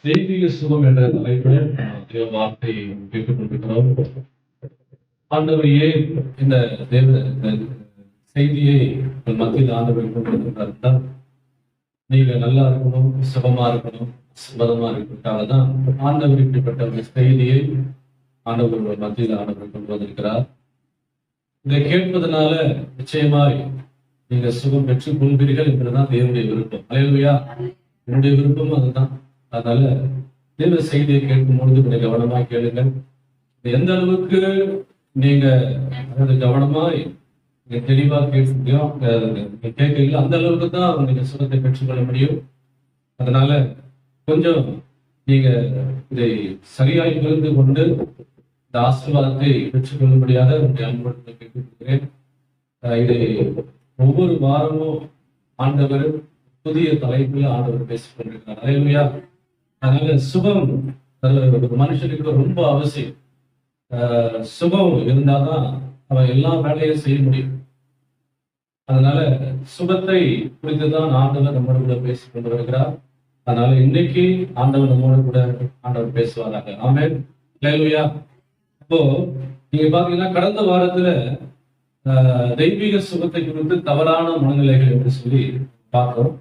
தெய்வீக சுகம் என்ற தலைப்பில் தேவ வார்த்தையை கேட்டுக் கொண்டிருக்கிறோம். ஆண்டவர் ஏன் இந்த செய்தியை மத்தியில் ஆண்டவர் கொண்டிருக்கிறார்? நீங்க நல்லா இருக்கணும், சுகமா இருக்கணும், சுபதமா இருக்கிறதுக்காக தான் ஆண்டவர் இப்படிப்பட்ட ஒரு செய்தியை ஆண்டவர் மத்தியில் ஆண்டவர் கொண்டு வந்திருக்கிறார். இதை கேட்பதனால நிச்சயமாய் நீங்க சுகம் பெற்றுக் கொள்வீர்கள் என்பதுதான் தேவனுடைய விருப்பம். அல்லேலூயா. என்னுடைய விருப்பம் அதுதான். அதனால தேவ செய்தியை கேட்கும் பொழுது கொஞ்சம் கவனமா கேளுங்கள். எந்த அளவுக்கு நீங்க கவனமாய் தெளிவா கேட்கிறீங்களோ அந்த அளவுக்கு தான் நீங்க சுகத்தை பெற்றுக்கொள்ள முடியும். அதனால கொஞ்சம் நீங்க இதை சரியாய் புரிந்து கொண்டு இந்த ஆசீர்வாதத்தை பெற்றுக்கொள்ளும்படியாக உங்களுடைய அன்புடன் கேட்டுக்கொள்கிறேன். இதை ஒவ்வொரு வாரமும் ஆண்டவர் புதிய தலைப்பில் ஆண்டவர் பேசிக் கொண்டிருக்கிறார். அல்லேலூயா. அதனால சுகம் ஒரு மனுஷனுக்கு ரொம்ப அவசியம். சுகம் இருந்தாதான் அவன் எல்லா வேலையும் செய்ய முடியும். அதனால சுகத்தை குறித்துதான் ஆண்டவர் நம்மோடு கூட பேசிக் கொண்டு வருகிறார். அதனால இன்னைக்கு ஆண்டவர் நம்மோடு கூட ஆண்டவர் பேசுவாராக. ஆமென். அல்லேலூயா. அப்போ நீங்க பாத்தீங்கன்னா கடந்த வாரத்துல தெய்வீக சுகத்தை குறித்து தவறான மனநிலைகள் என்று சொல்லி பார்த்தோம்.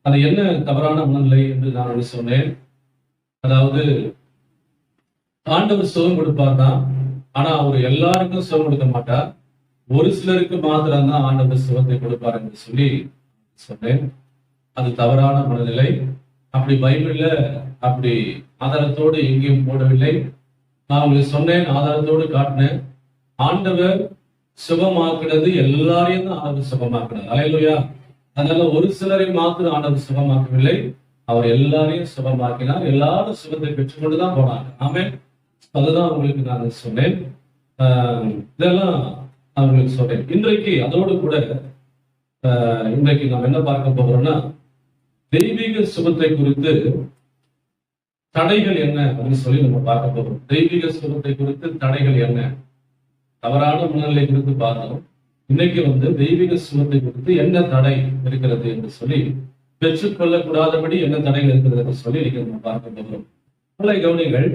அது என்ன தவறான மனநிலை என்று நான் சொன்னேன். அதாவது ஆண்டவர் சுகம் கொடுப்பார் தான், ஆனா அவர் எல்லாருக்கும் சுகம் கொடுக்க மாட்டார். ஒரு சிலருக்கு மாத்திரம் தான் ஆண்டவர் சுகத்தை கொடுப்பார் என்று சொல்லி சொன்னேன். அது தவறான மனநிலை. அப்படி பைபிள்ல அப்படி ஆதாரத்தோடு எங்கேயும் போடவில்லை. நான் உங்களுக்கு சொன்னேன், ஆதாரத்தோடு காட்டினேன். ஆண்டவர் சுகமாக்குறது எல்லாரையும் தான் ஆண்டவர் சுகமாக்குறார். அல்லேலூயா. அதனால ஒரு சிலரை மாத்திரம் ஆண்டவர் சுகமாக்கவில்லை, அவர் எல்லாரையும் சுகமாக்கினார். எல்லாரும் சுகத்தை பெற்றுக்கொண்டுதான் போனாங்க. ஆமென். அதுதான் உங்களுக்கு நான் சொன்னேன். இதெல்லாம் அவங்களுக்கு சொன்னேன். இன்றைக்கு அதோடு கூட இன்றைக்கு நாம் என்ன பார்க்க போகிறோம்னா, தெய்வீக சுகத்தை குறித்து தடைகள் என்ன அப்படின்னு சொல்லி நம்ம பார்க்க போகிறோம். தெய்வீக சுகத்தை குறித்து தடைகள் என்ன, தவறான மனநிலை குறித்து பார்த்தோம். இன்னைக்கு தெய்வீக சுகத்தை குறித்து என்ன தடை இருக்கிறது என்று சொல்லி, பெற்றுக்கொள்ளக்கூடாதபடி என்ன தடைகள் இருக்கிறது என்று சொல்லி இன்னைக்கு நம்ம பார்க்க போகிறோம். நல்ல கவனிகள்.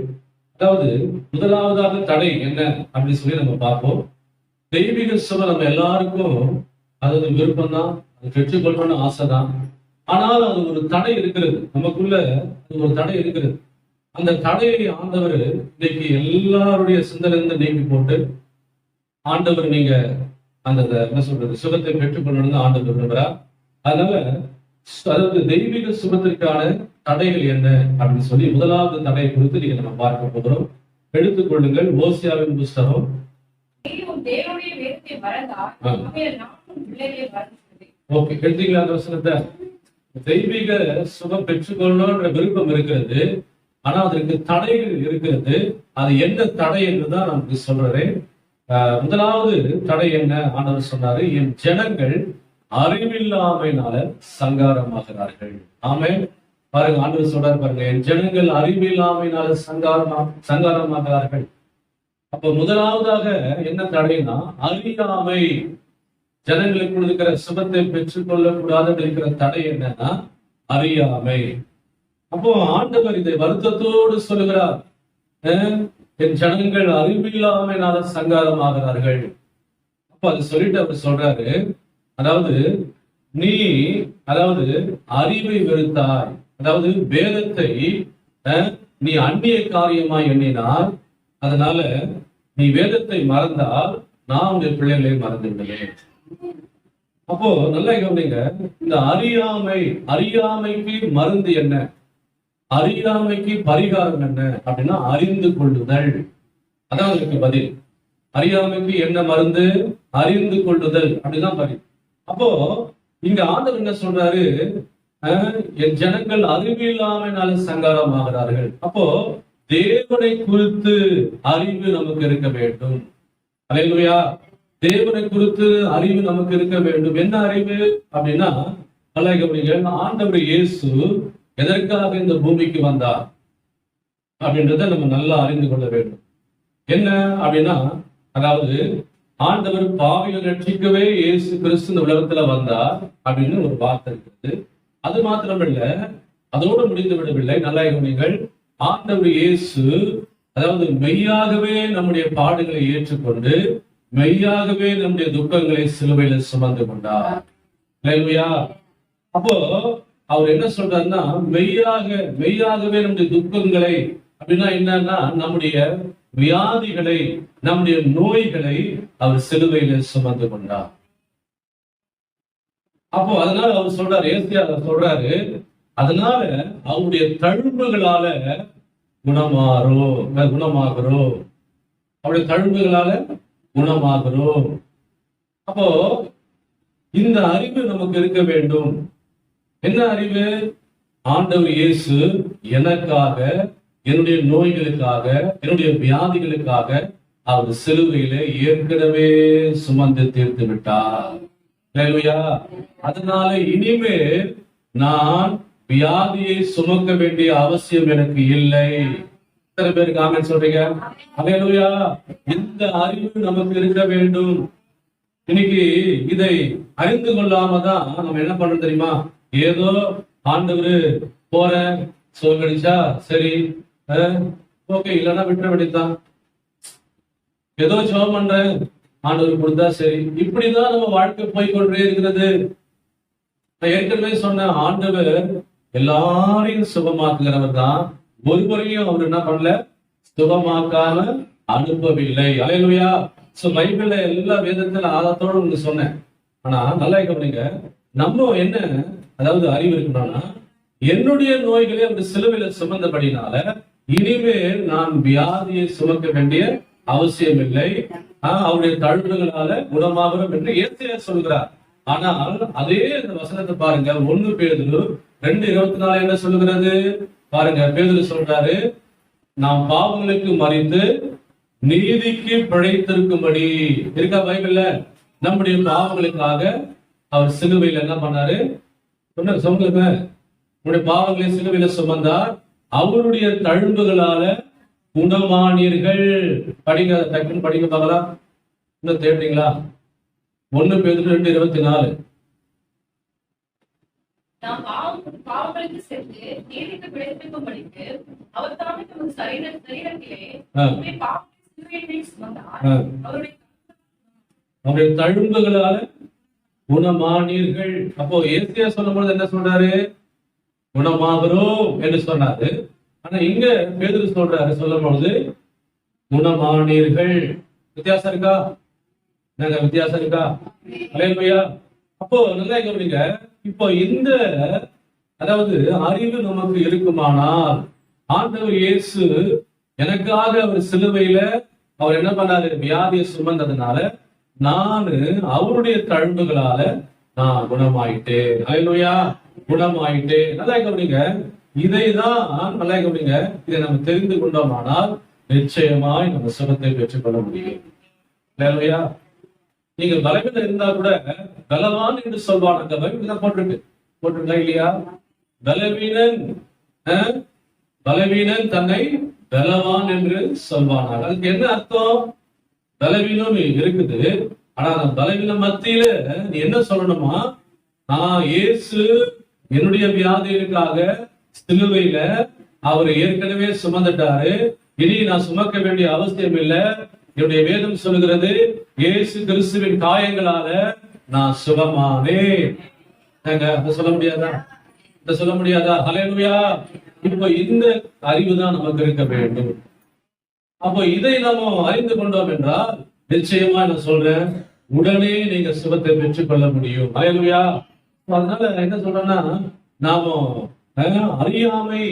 அதாவது முதலாவதாக தடை என்ன அப்படின்னு சொல்லி நம்ம பார்ப்போம். தெய்வீக சுகம் நம்ம எல்லாருக்கும் அது விருப்பம் தான், அது பெற்றுக்கொள்ளணும்னு ஆசைதான். ஆனால் அது ஒரு தடை இருக்கிறது, நமக்குள்ள அது ஒரு தடை இருக்கிறது. அந்த தடையை ஆண்டவர் இன்னைக்கு எல்லாருடைய சிந்தனை நீக்கி போட்டு, ஆண்டவர் நீங்க அந்த என்ன சொல்றது சுகத்தை பெற்றுக்கொள்ளணும்னு ஆண்டவர் விரும்புகிறார். அதனால அதாவது தெய்வீக சுகத்திற்கான தடைகள் என்ன அப்படின்னு சொல்லி முதலாவது தடையை குறித்து நீங்க நம்ம பார்க்க போகிறோம். எடுத்துக்கொள்ளுங்கள் ஓசியாவின் புஸ்தகம். ஓகே, எடுத்தீங்களா அந்த வசனத்தை? தெய்வீக சுகம் பெற்றுக்கொள்ளணும்ன்ற விருப்பம் இருக்கிறது, ஆனா அதற்கு தடைகள் இருக்கிறது. அது என்ன தடை என்றுதான் நான் சொல்றேன். முதலாவது தடை என்ன ஆண்டவர் சொன்னாரு, என் ஜனங்கள் அறிவில்லாமையினால சங்காரமாகிறார்கள். ஆமென். பாருங்க, ஆண்டவர் சொல்றாரு பாருங்க, என் ஜனங்கள் அறிவில்லாமையினால சங்காரமாகிறார்கள். அப்ப முதலாவதாக என்ன தடைனா அறியாமை. ஜனங்களுக்கு இருக்கிற சுகத்தை பெற்றுக்கொள்ளக்கூடாது இருக்கிற தடை என்னன்னா அறியாமை. அப்போ ஆண்டவர் இதை வருத்தத்தோடு சொல்லுகிறார், என் ஜனங்கள் அறிவில்லாமையினால சங்காரமாகிறார்கள். அப்ப அது சொல்லிட்டு அவர் சொல்றாரு, அதாவது நீ அறிவை வெறுத்தாய், அதாவது வேதத்தை நீ அந்நிய காரியமாய் எண்ணினார். அதனால நீ வேதத்தை மறந்தால் நான் உடைய பிள்ளைகளை மறந்து விடுவேன். அப்போ நல்லா கவனிங்க, இந்த அறியாமைக்கு மருந்து என்ன, அறியாமைக்கு பரிகாரம் என்ன அப்படின்னா அறிந்து கொள்ளுதல். அதான் அதுக்கு பதில். அறியாமைக்கு என்ன மருந்து? அறிந்து கொள்ளுதல் அப்படிதான் பதில். அப்போ இங்க ஆண்டவர் என்ன சொல்றாரு, என் ஜனங்கள் அறிவில்லாமையினால சங்காரமாகிறார்கள். அப்போ தேவனை குறித்து அறிவு நமக்கு இருக்க வேண்டும். அல்லேலூயா. தேவனை குறித்து அறிவு நமக்கு இருக்க வேண்டும். என்ன அறிவு அப்படின்னா, ஆண்டவர் இயேசு எதற்காக இந்த பூமிக்கு வந்தார் அப்படின்றத நம்ம நல்லா அறிந்து கொள்ள வேண்டும். என்ன அப்படின்னா, அதாவது ஆண்டவர் பாவிகளை ரட்சிக்கவே இயேசு கிறிஸ்து இந்த உலகத்துல வந்தார் அப்படின்னு ஒரு வார்த்தை இருக்குது. அது மாத்திரமல்ல, அதோடு முடிந்து விடவில்லை. நல்லா கவனிங்கள். ஆண்டவர் இயேசு அதாவது மெய்யாகவே நம்முடைய பாடுகளை ஏற்றுக்கொண்டு மெய்யாகவே நம்முடைய துக்கங்களை சிலுவையில சுமந்து கொண்டார். அல்லேலூயா. அப்போ அவர் என்ன சொல்றாருன்னா, மெய்யாகவே நம்முடைய துக்கங்களை, அப்படின்னா என்னன்னா நம்முடைய வியாதிகளை, நம்முடைய நோய்களை அவர் சிலுவையில சுமந்து கொண்டார். அப்போ அதனால அவர் சொல்றாரு, ஏசியா சொல்றாரு, அதனால அவருடைய தழும்புகளால குணமாகிறோம். அவருடைய தழும்புகளால குணமாகிறோம். அப்போ இந்த அறிவு நமக்கு இருக்க வேண்டும். என்ன அறிவு? ஆண்டவர் இயேசு எனக்காக, என்னுடைய நோய்களுக்காக, என்னுடைய வியாதிகளுக்காக அவர் சிலுவையில ஏற்கனவே சுமந்து தீர்த்து விட்டார். அதனால இனிமேல் நான் வியாதியை சுமக்க வேண்டிய அவசியம் எனக்கு இல்லை. எத்தனை பேருக்கு ஆமென் சொல்றீங்க? அல்லேலூயா. இந்த அறிவு நமக்கு இருக்க வேண்டும். இன்னைக்கு இதை அறிந்து கொள்ளாம தான் நம்ம என்ன பண்றோம் தெரியுமா? ஏதோ ஆண்டவர் போற சோகடிச்சா சரி, ஓகே, இல்லைன்னா விட்டுற வேண்டியதுதான். ஏதோ ஜெபம் பண்றேன், ஆண்டவர் கொடுத்தா சரி, இப்படிதான் நம்ம வாழ்க்கை போய்கொண்டே இருக்கிறது. நான் ஏற்கனவே சொன்ன, ஆண்டவர் எல்லாரையும் சுகமாக்குகிறவர் தான். ஒருவரையும் அவர் என்ன பண்ணல, சுகமாக்காம அனுப்பவில்லை. அல்லேலூயா. சோ பைபிள்ல எல்லா வேதத்துல ஆதாரத்தோட உங்களுக்கு சொன்னேன். ஆனா நல்லா கவனிங்க, நம்ம என்ன அதாவது அறிவு இருக்கணும்னா, என்னுடைய நோய்களை அவர் சிலுவையில சுமந்தபடினால இனிமேல் நான் வியாதியை சுமக்க வேண்டிய அவசியம் இல்லை, அவருடைய தழும்புகளால குணமாகிறோம் என்று ஏசியா சொல்கிறார். ஆனால் அதே அந்த வசனத்தை பாருங்க, 1 பேதுரு 2:24 என்ன சொல்லுகிறது பாருங்க. பேதுரு சொல்றாரு, நாம் பாவங்களுக்கு மரித்து நீதிக்கு பிழைத்திருக்கும்படி இருக்கா பைபிள்ல. நம்முடைய பாவங்களுக்காக அவர் சிலுவையில் என்ன பண்ணாரு? சொல்லுங்க. நம்முடைய பாவங்களை சிலுவையில சுமந்தார், அவருடைய தழும்புகளால குணமானீர்கள். படிங்க, டக்குன்னு படிக்க பார்க்கலாம். இன்னும் தேடுறீங்களா? 1 பேதுரு 2:24. அவருடைய தழும்புகளால குணமானீர்கள். அப்போ ஏசியா சொல்லும் பொழுது என்ன சொல்றாரு? குணமாகிறோம் என்று சொன்னாரு. ஆனா இங்க பேதுரு சொல்றாரு, சொல்லும் பொழுது குணமானீர்கள். வித்தியாசம் இருக்கா? வித்தியாசம் இருக்கா? அல்லேலூயா. அப்போ நல்லா கவனிங்க. இப்போ இந்த அதாவது அறிவு நமக்கு இருக்குமானால், ஆண்டவர் இயேசு எனக்காக அவர் சிலுவையில அவர் என்ன பண்ணாரு? வியாதியை சுமந்ததுனால நானு அவருடைய தழும்புகளால நான் குணமாயிட்டேன். அல்லேலூயா. குணமாயிட்டேன். நல்லா கவனிங்க. இதைதான் நல்லா கவனிங்க. இதை நம்ம தெரிந்து கொண்டோமானால் நிச்சயமாய் நம்ம சுகத்தை பெற்றுக்கொள்ள முடியும். அல்லேலூயா. நீங்க பலவீனம் இருந்தா கூட பலவான் என்று சொல்வான். போட்டிருக்கா இல்லையா? பலவீனன் தன்னை பலவான் என்று சொல்வானாக. அதுக்கு என்ன அர்த்தம்? பலவீனம் இருக்குது, ஆனா அந்த பலவீனம் மத்தியில நீ என்ன சொல்லணுமா? இயேசு என்னுடைய வியாதிகளுக்காக சிலுவையில அவர் ஏற்கனவே சுமந்துட்டாரு, இனி நான் சுமக்க வேண்டிய அவசியம் இல்லை. என்னுடைய வேதம் சொல்லுகிறது, இயேசு கிறிஸ்துவின் காயங்களால நான் சுகமானேன். சொல்ல முடியாதா? சொல்ல முடியாதா? அல்லேலூயா. இப்போ இந்த அறிவு தான் நமக்கு இருக்க வேண்டும். அப்போ இதை நாம அறிந்து கொண்டோம் என்றால் நிச்சயமா நான் சொல்றேன், உடனே நீங்க சுகத்தை பெற்றுக் கொள்ள முடியும். அல்லேலூயா. அதனால என்ன சொல்றேன்னா, நாம அறியாமை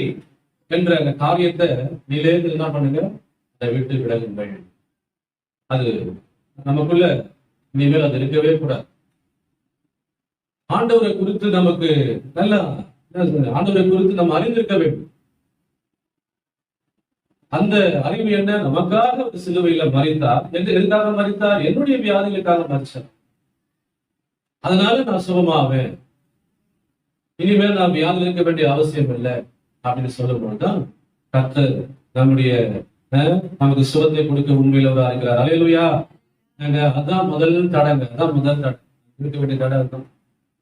என்ற அந்த காரியத்தை நிலையத்தில் என்ன பண்ணுங்க, அதை விட்டு விலகுங்கள். அது நமக்குள்ள இனிமேல் அது இருக்கவே கூடாது. ஆண்டவரை குறித்து நமக்கு நல்ல ஆண்டவரை குறித்து நம்ம அறிந்திருக்க வேண்டும். அந்த அறிவு என்ன? நமக்காக ஒரு சிலுவையில மரித்தார். எதுக்காக மரித்தார்? என்னுடைய வியாதிகளுக்காக மரித்தார். அதனால நான் சுகமாவேன், இனிமேல் நான் வியாதியில் இருக்க வேண்டிய அவசியம் இல்லை அப்படின்னு சொல்லும் பொழுதுதான் கர்த்தர் நம்முடைய நமக்கு சுகத்தை கொடுக்க உண்மையிலவராக இருக்கிறார். அல்லேலூயா. அதான் முதல் தடங்க, அதான் முதல் தடை, இருக்க வேண்டிய தடை இருக்கும்.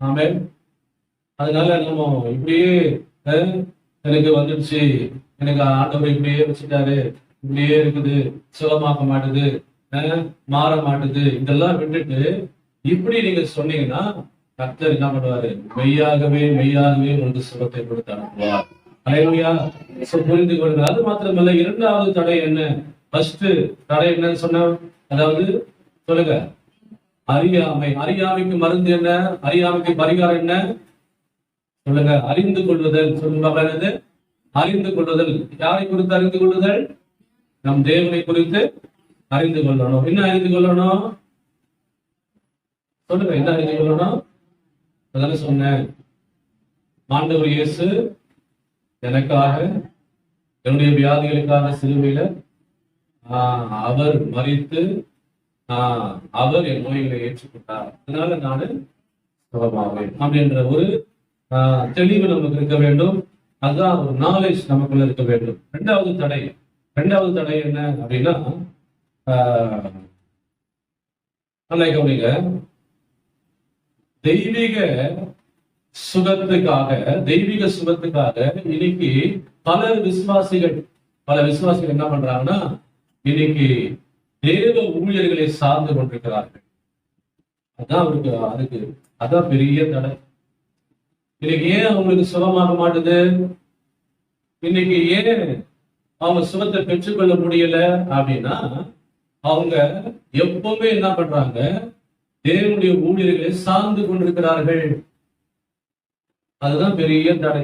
ஆமென். அதனால நம்ம இப்படியே எனக்கு வந்துடுச்சு, எனக்கு ஆண்டவர் இப்படியே வச்சுட்டாரு, இப்படியே இருக்குது, சுகமாக்க மாட்டுது, மாற மாட்டுது, இதெல்லாம் விட்டுட்டு இப்படி நீங்க சொன்னீங்கன்னா கர்த்தர் என்ன பண்ணுவாரு? மெய்யாகவே மெய்யாகவே உங்களுக்கு சுகத்தை கொடுத்து அனுப்புவார். அல்லேலூயா. புரிந்து கொள்ளுங்க. அது மாத்திரமல்ல, இரண்டாவது தடை என்ன? ஃபர்ஸ்ட் தடை என்னன்னு சொன்ன, அதாவது சொல்லுங்க, அறியாமை. அறியாமைக்கு மருந்து என்ன? அறியாமைக்கு பரிகாரம் என்ன? சொல்லுங்க. அறிந்து கொள்ளுதல். சொல்லுங்க, அறிந்து கொள்ளுதல். யாரை குறித்து அறிந்து கொள்ளுதல்? நம் தேவனை குறித்து அறிந்து கொள்ளணும். என்ன அறிந்து கொள்ளணும்? சொல்லுங்க, என்ன அறிந்து கொள்ளணும்? அதான சொன்னேன், ஆண்டவர் இயேசு எனக்காக, என்னுடைய வியாதிகளுக்காக சிலுவையில அவர் மரித்து அவர் என் நோய்களை ஏற்றுக்கொண்டார், அதனால நான் சுகமாவேன் அப்படின்ற ஒரு தெளிவு நமக்கு இருக்க வேண்டும். அதுதான் ஒரு நாலேஜ் நமக்குள்ள இருக்க வேண்டும். இரண்டாவது தடை என்ன அப்படின்னா, நல்லா கவனிங்க, தெய்வீக சுகத்துக்காக இன்னைக்கு பல விசுவாசிகள் என்ன பண்றாங்கன்னா, இன்னைக்கு தேவ ஊழியர்களை சார்ந்து கொண்டிருக்கிறார்கள். அதான் பெரிய தடை. இன்னைக்கு ஏன் அவங்களுக்கு சுகமாக மாட்டுது? இன்னைக்கு ஏன் அவங்க சுகத்தை பெற்றுக்கொள்ள முடியல அப்படின்னா, அவங்க எப்பவுமே என்ன பண்றாங்க? தேவனுடைய ஊழியர்களை சார்ந்து கொண்டிருக்கிறார்கள். அதுதான் பெரிய தடை.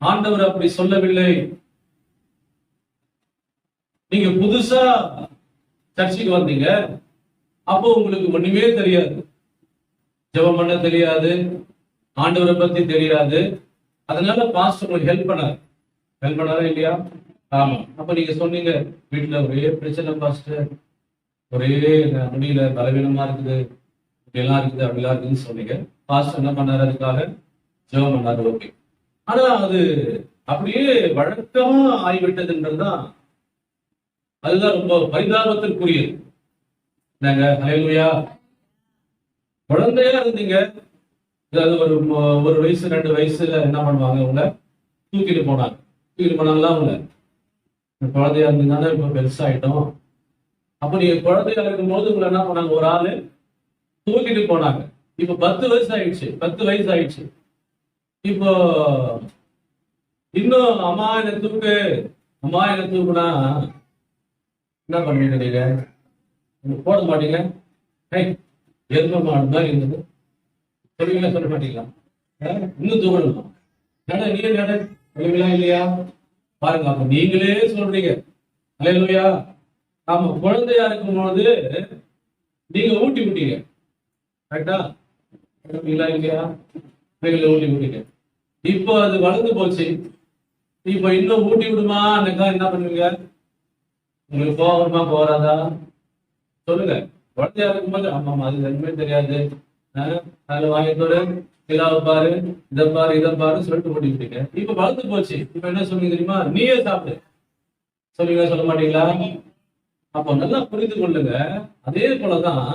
ஆண்டவர் அப்படி சொல்லவில்லை. நீங்க புதுசா சர்ச்சைக்கு வந்தீங்க, அப்போ உங்களுக்கு ஒண்ணுமே தெரியாது, ஜெபம் பண்ண தெரியாது, ஆண்டவரை பத்தி தெரியாது. அதனால பாஸ்டர் உங்களுக்கு ஹெல்ப் பண்ணாரா இல்லையா? ஆமா. அப்ப நீங்க சொன்னீங்க, வீட்டுல ஒரே பிரச்சனை பாஸ்டர், ஒரே முடியல, பலவீனமா இருக்குது, இப்படிலாம் இருக்குது, அப்படிலாம் இருக்குதுன்னு சொன்னீங்க. பாஸ்டர் என்ன பண்ணாரு? அதுக்காக ஜெபம் பண்ணாரு. ஓகே. ஆனா அது அப்படியே வழக்கமா ஆகிவிட்டதுன்றதுதான், அதுதான் ரொம்ப பரிதாபத்திற்குரியது. நாங்க ஹல்லேலூயா, குழந்தையா இருந்தீங்க, அதாவது ஒரு வயசு 2 வயசுல என்ன பண்ணுவாங்க? உங்களை தூக்கிட்டு போனாங்களா? உங்களை குழந்தையா இருந்தீங்கன்னா இப்ப பெருசாயிட்டோம். அப்ப நீங்க குழந்தையா இருக்கும் போது உங்களை என்ன பண்ணாங்க? ஒரு ஆளு தூக்கிட்டு போனாங்க. இப்ப 10 வயசு ஆயிடுச்சு. இப்போ இன்னும் அம்மா என்ன தூக்குனா என்ன பண்ணுவீங்க? நீங்க போட மாட்டீங்க. எருமை மாடு மாதிரி இருந்தது சொல்லுவீங்களா? சொல்ல மாட்டீங்களா? இன்னும் தூக்கணுமா? சொல்லுவீங்களா இல்லையா? பாருங்க, அப்ப நீங்களே சொல்றீங்க. அல்லேலூயா. ஆமா, குழந்தையா இருக்கும் பொழுது நீங்க ஊட்டி விட்டீங்க. கரெக்டா? இல்லையா? ஊட்டி விட்டீங்க. இப்போ அது வளர்ந்து போச்சு. இப்போ இன்னும் ஊட்டி விடுமா? என்ன பண்ணுவீங்க? உங்களுக்கு போகிறமா போறாதா? சொல்லுங்க. குழந்தையா இருக்கும்போது ஆமாமா, அது எதுவுமே தெரியாது, அதுல வாங்கிட்டோடு இதாவை பாரு, இதை பாரு சொல்லிட்டு ஊட்டி விட்டீங்க. இப்ப வளர்ந்து போச்சு. இப்ப என்ன சொல்லுங்க தெரியுமா? நீயே சாப்பிடு சொல்லுவீங்க. சொல்ல மாட்டீங்களா? அப்போ நல்லா புரிந்து கொள்ளுங்க. அதே போலதான்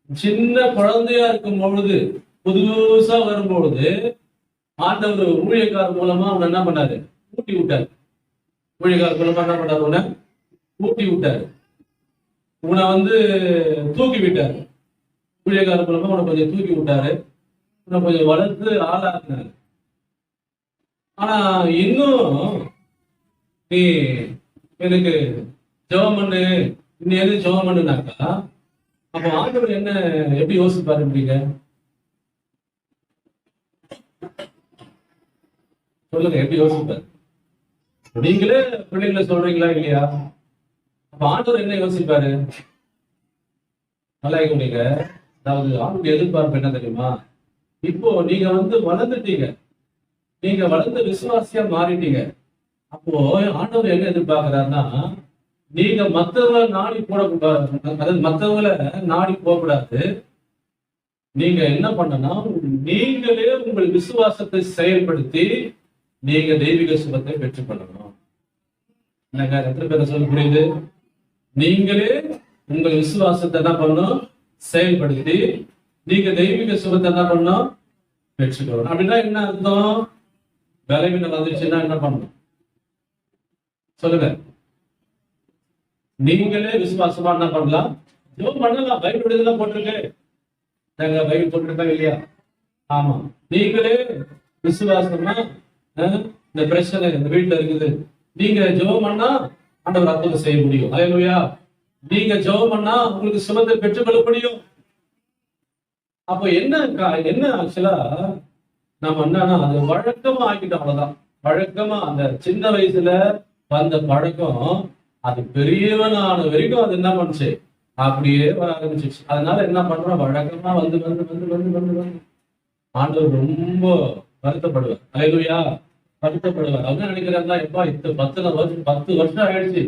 சின்ன குழந்தையா இருக்கும் பொழுது, புதுசா வரும்பொழுது ஆண்டவர் ஊழியக்காரர் மூலமா அவனை என்ன பண்ணாரு? ஊட்டி விட்டாரு. ஊழியக்காரர் மூலமா என்ன பண்ணாரு? உன்னை ஊட்டி விட்டாரு. உன்னை தூக்கி விட்டாரு. ஊழியக்காரர் மூலமா உன்னை கொஞ்சம் தூக்கி விட்டாரு. உன்னை கொஞ்சம் வளர்த்து ஆளாக்குனாரு. ஆனா இன்னும் நீ எனக்கு ஜெபம் பண்ணு, இன்னும் எது ஜெபம் பண்ணுனாக்கா, அப்ப ஆண்டவர் என்ன எப்படி யோசிப்பாரு? சொல்லுங்க, எப்படி யோசிப்பாரு? நீங்களே பிள்ளைங்களை சொல்றீங்களா இல்லையா? அப்ப ஆண்டவர் என்ன யோசிப்பாரு? நல்லா நீங்க, அதாவது ஆண்டவர் எதிர்பார்ப்பு என்ன தெரியுமா? இப்போ நீங்க வளர்ந்துட்டீங்க, நீங்க வளர்ந்த விசுவாசியா மாறிட்டீங்க. அப்போ ஆண்டவர் என்ன எதிர்பார்க்கிறாருன்னா, நீங்க மற்றவங்களை நாடி போடக்கூடாது, அதாவது மற்றவங்களை நாடி போகக்கூடாது. நீங்க என்ன பண்ணனா, நீங்களே உங்கள் விசுவாசத்தை செயல்படுத்தி நீங்க தெய்வீக சுகத்தை பெற்றுக் கொள்ளணும். எத்தனை பேரை சொல்ல புரியுது? நீங்களே உங்கள் விசுவாசத்தை என்ன பண்ணணும்? செயல்படுத்தி நீங்க தெய்வீக சுகத்தை என்ன பண்ணணும்? பெற்றுக்கொள்ளணும். அப்படின்னா என்ன அர்த்தம்? பலவீனம் வந்துச்சுன்னா என்ன பண்ணணும் சொல்லுங்க? நீங்களே விசுவாசமா என்ன பண்ணலாம்? ஜெபம் பண்ணலாம். பைபிள் விடுதலை போட்டிருக்கு. நாங்க பைபிள் போட்டிருக்கோம் இல்லையா? ஆமா. நீங்களே விசுவாசமா இந்த பிரச்சனை இந்த வீட்டுல இருக்குது, நீங்க ஜெபம் பண்ணா ஆண்டவர் அற்புதம் செய்ய முடியும். அல்லேலூயா. நீங்க ஜெபம் பண்ணா உங்களுக்கு சுகத்தை பெற்றுக்கொள்ள முடியும். அப்ப என்ன ஆக்சுவலா நம்ம என்னன்னா அது வழக்கமா ஆக்கிட்டோம். அவ்வளவுதான். வழக்கமா அந்த சின்ன வயசுல வந்த பழக்கம் அது பெரியவனான வரைக்கும் அது என்ன பண்ணுச்சு, அப்படியே வர ஆரம்பிச்சிச்சு. அதனால என்ன பண்றோம், வழக்கமா வந்து வந்து வந்து வந்து வந்து வந்து ஆண்டவர் ரொம்ப வருத்தப்படுவார். அல்லேலூயா. வருத்தப்படுவார். அவங்க நினைக்கிறாங்களா, எப்பா 10 வருஷம் ஆயிடுச்சு,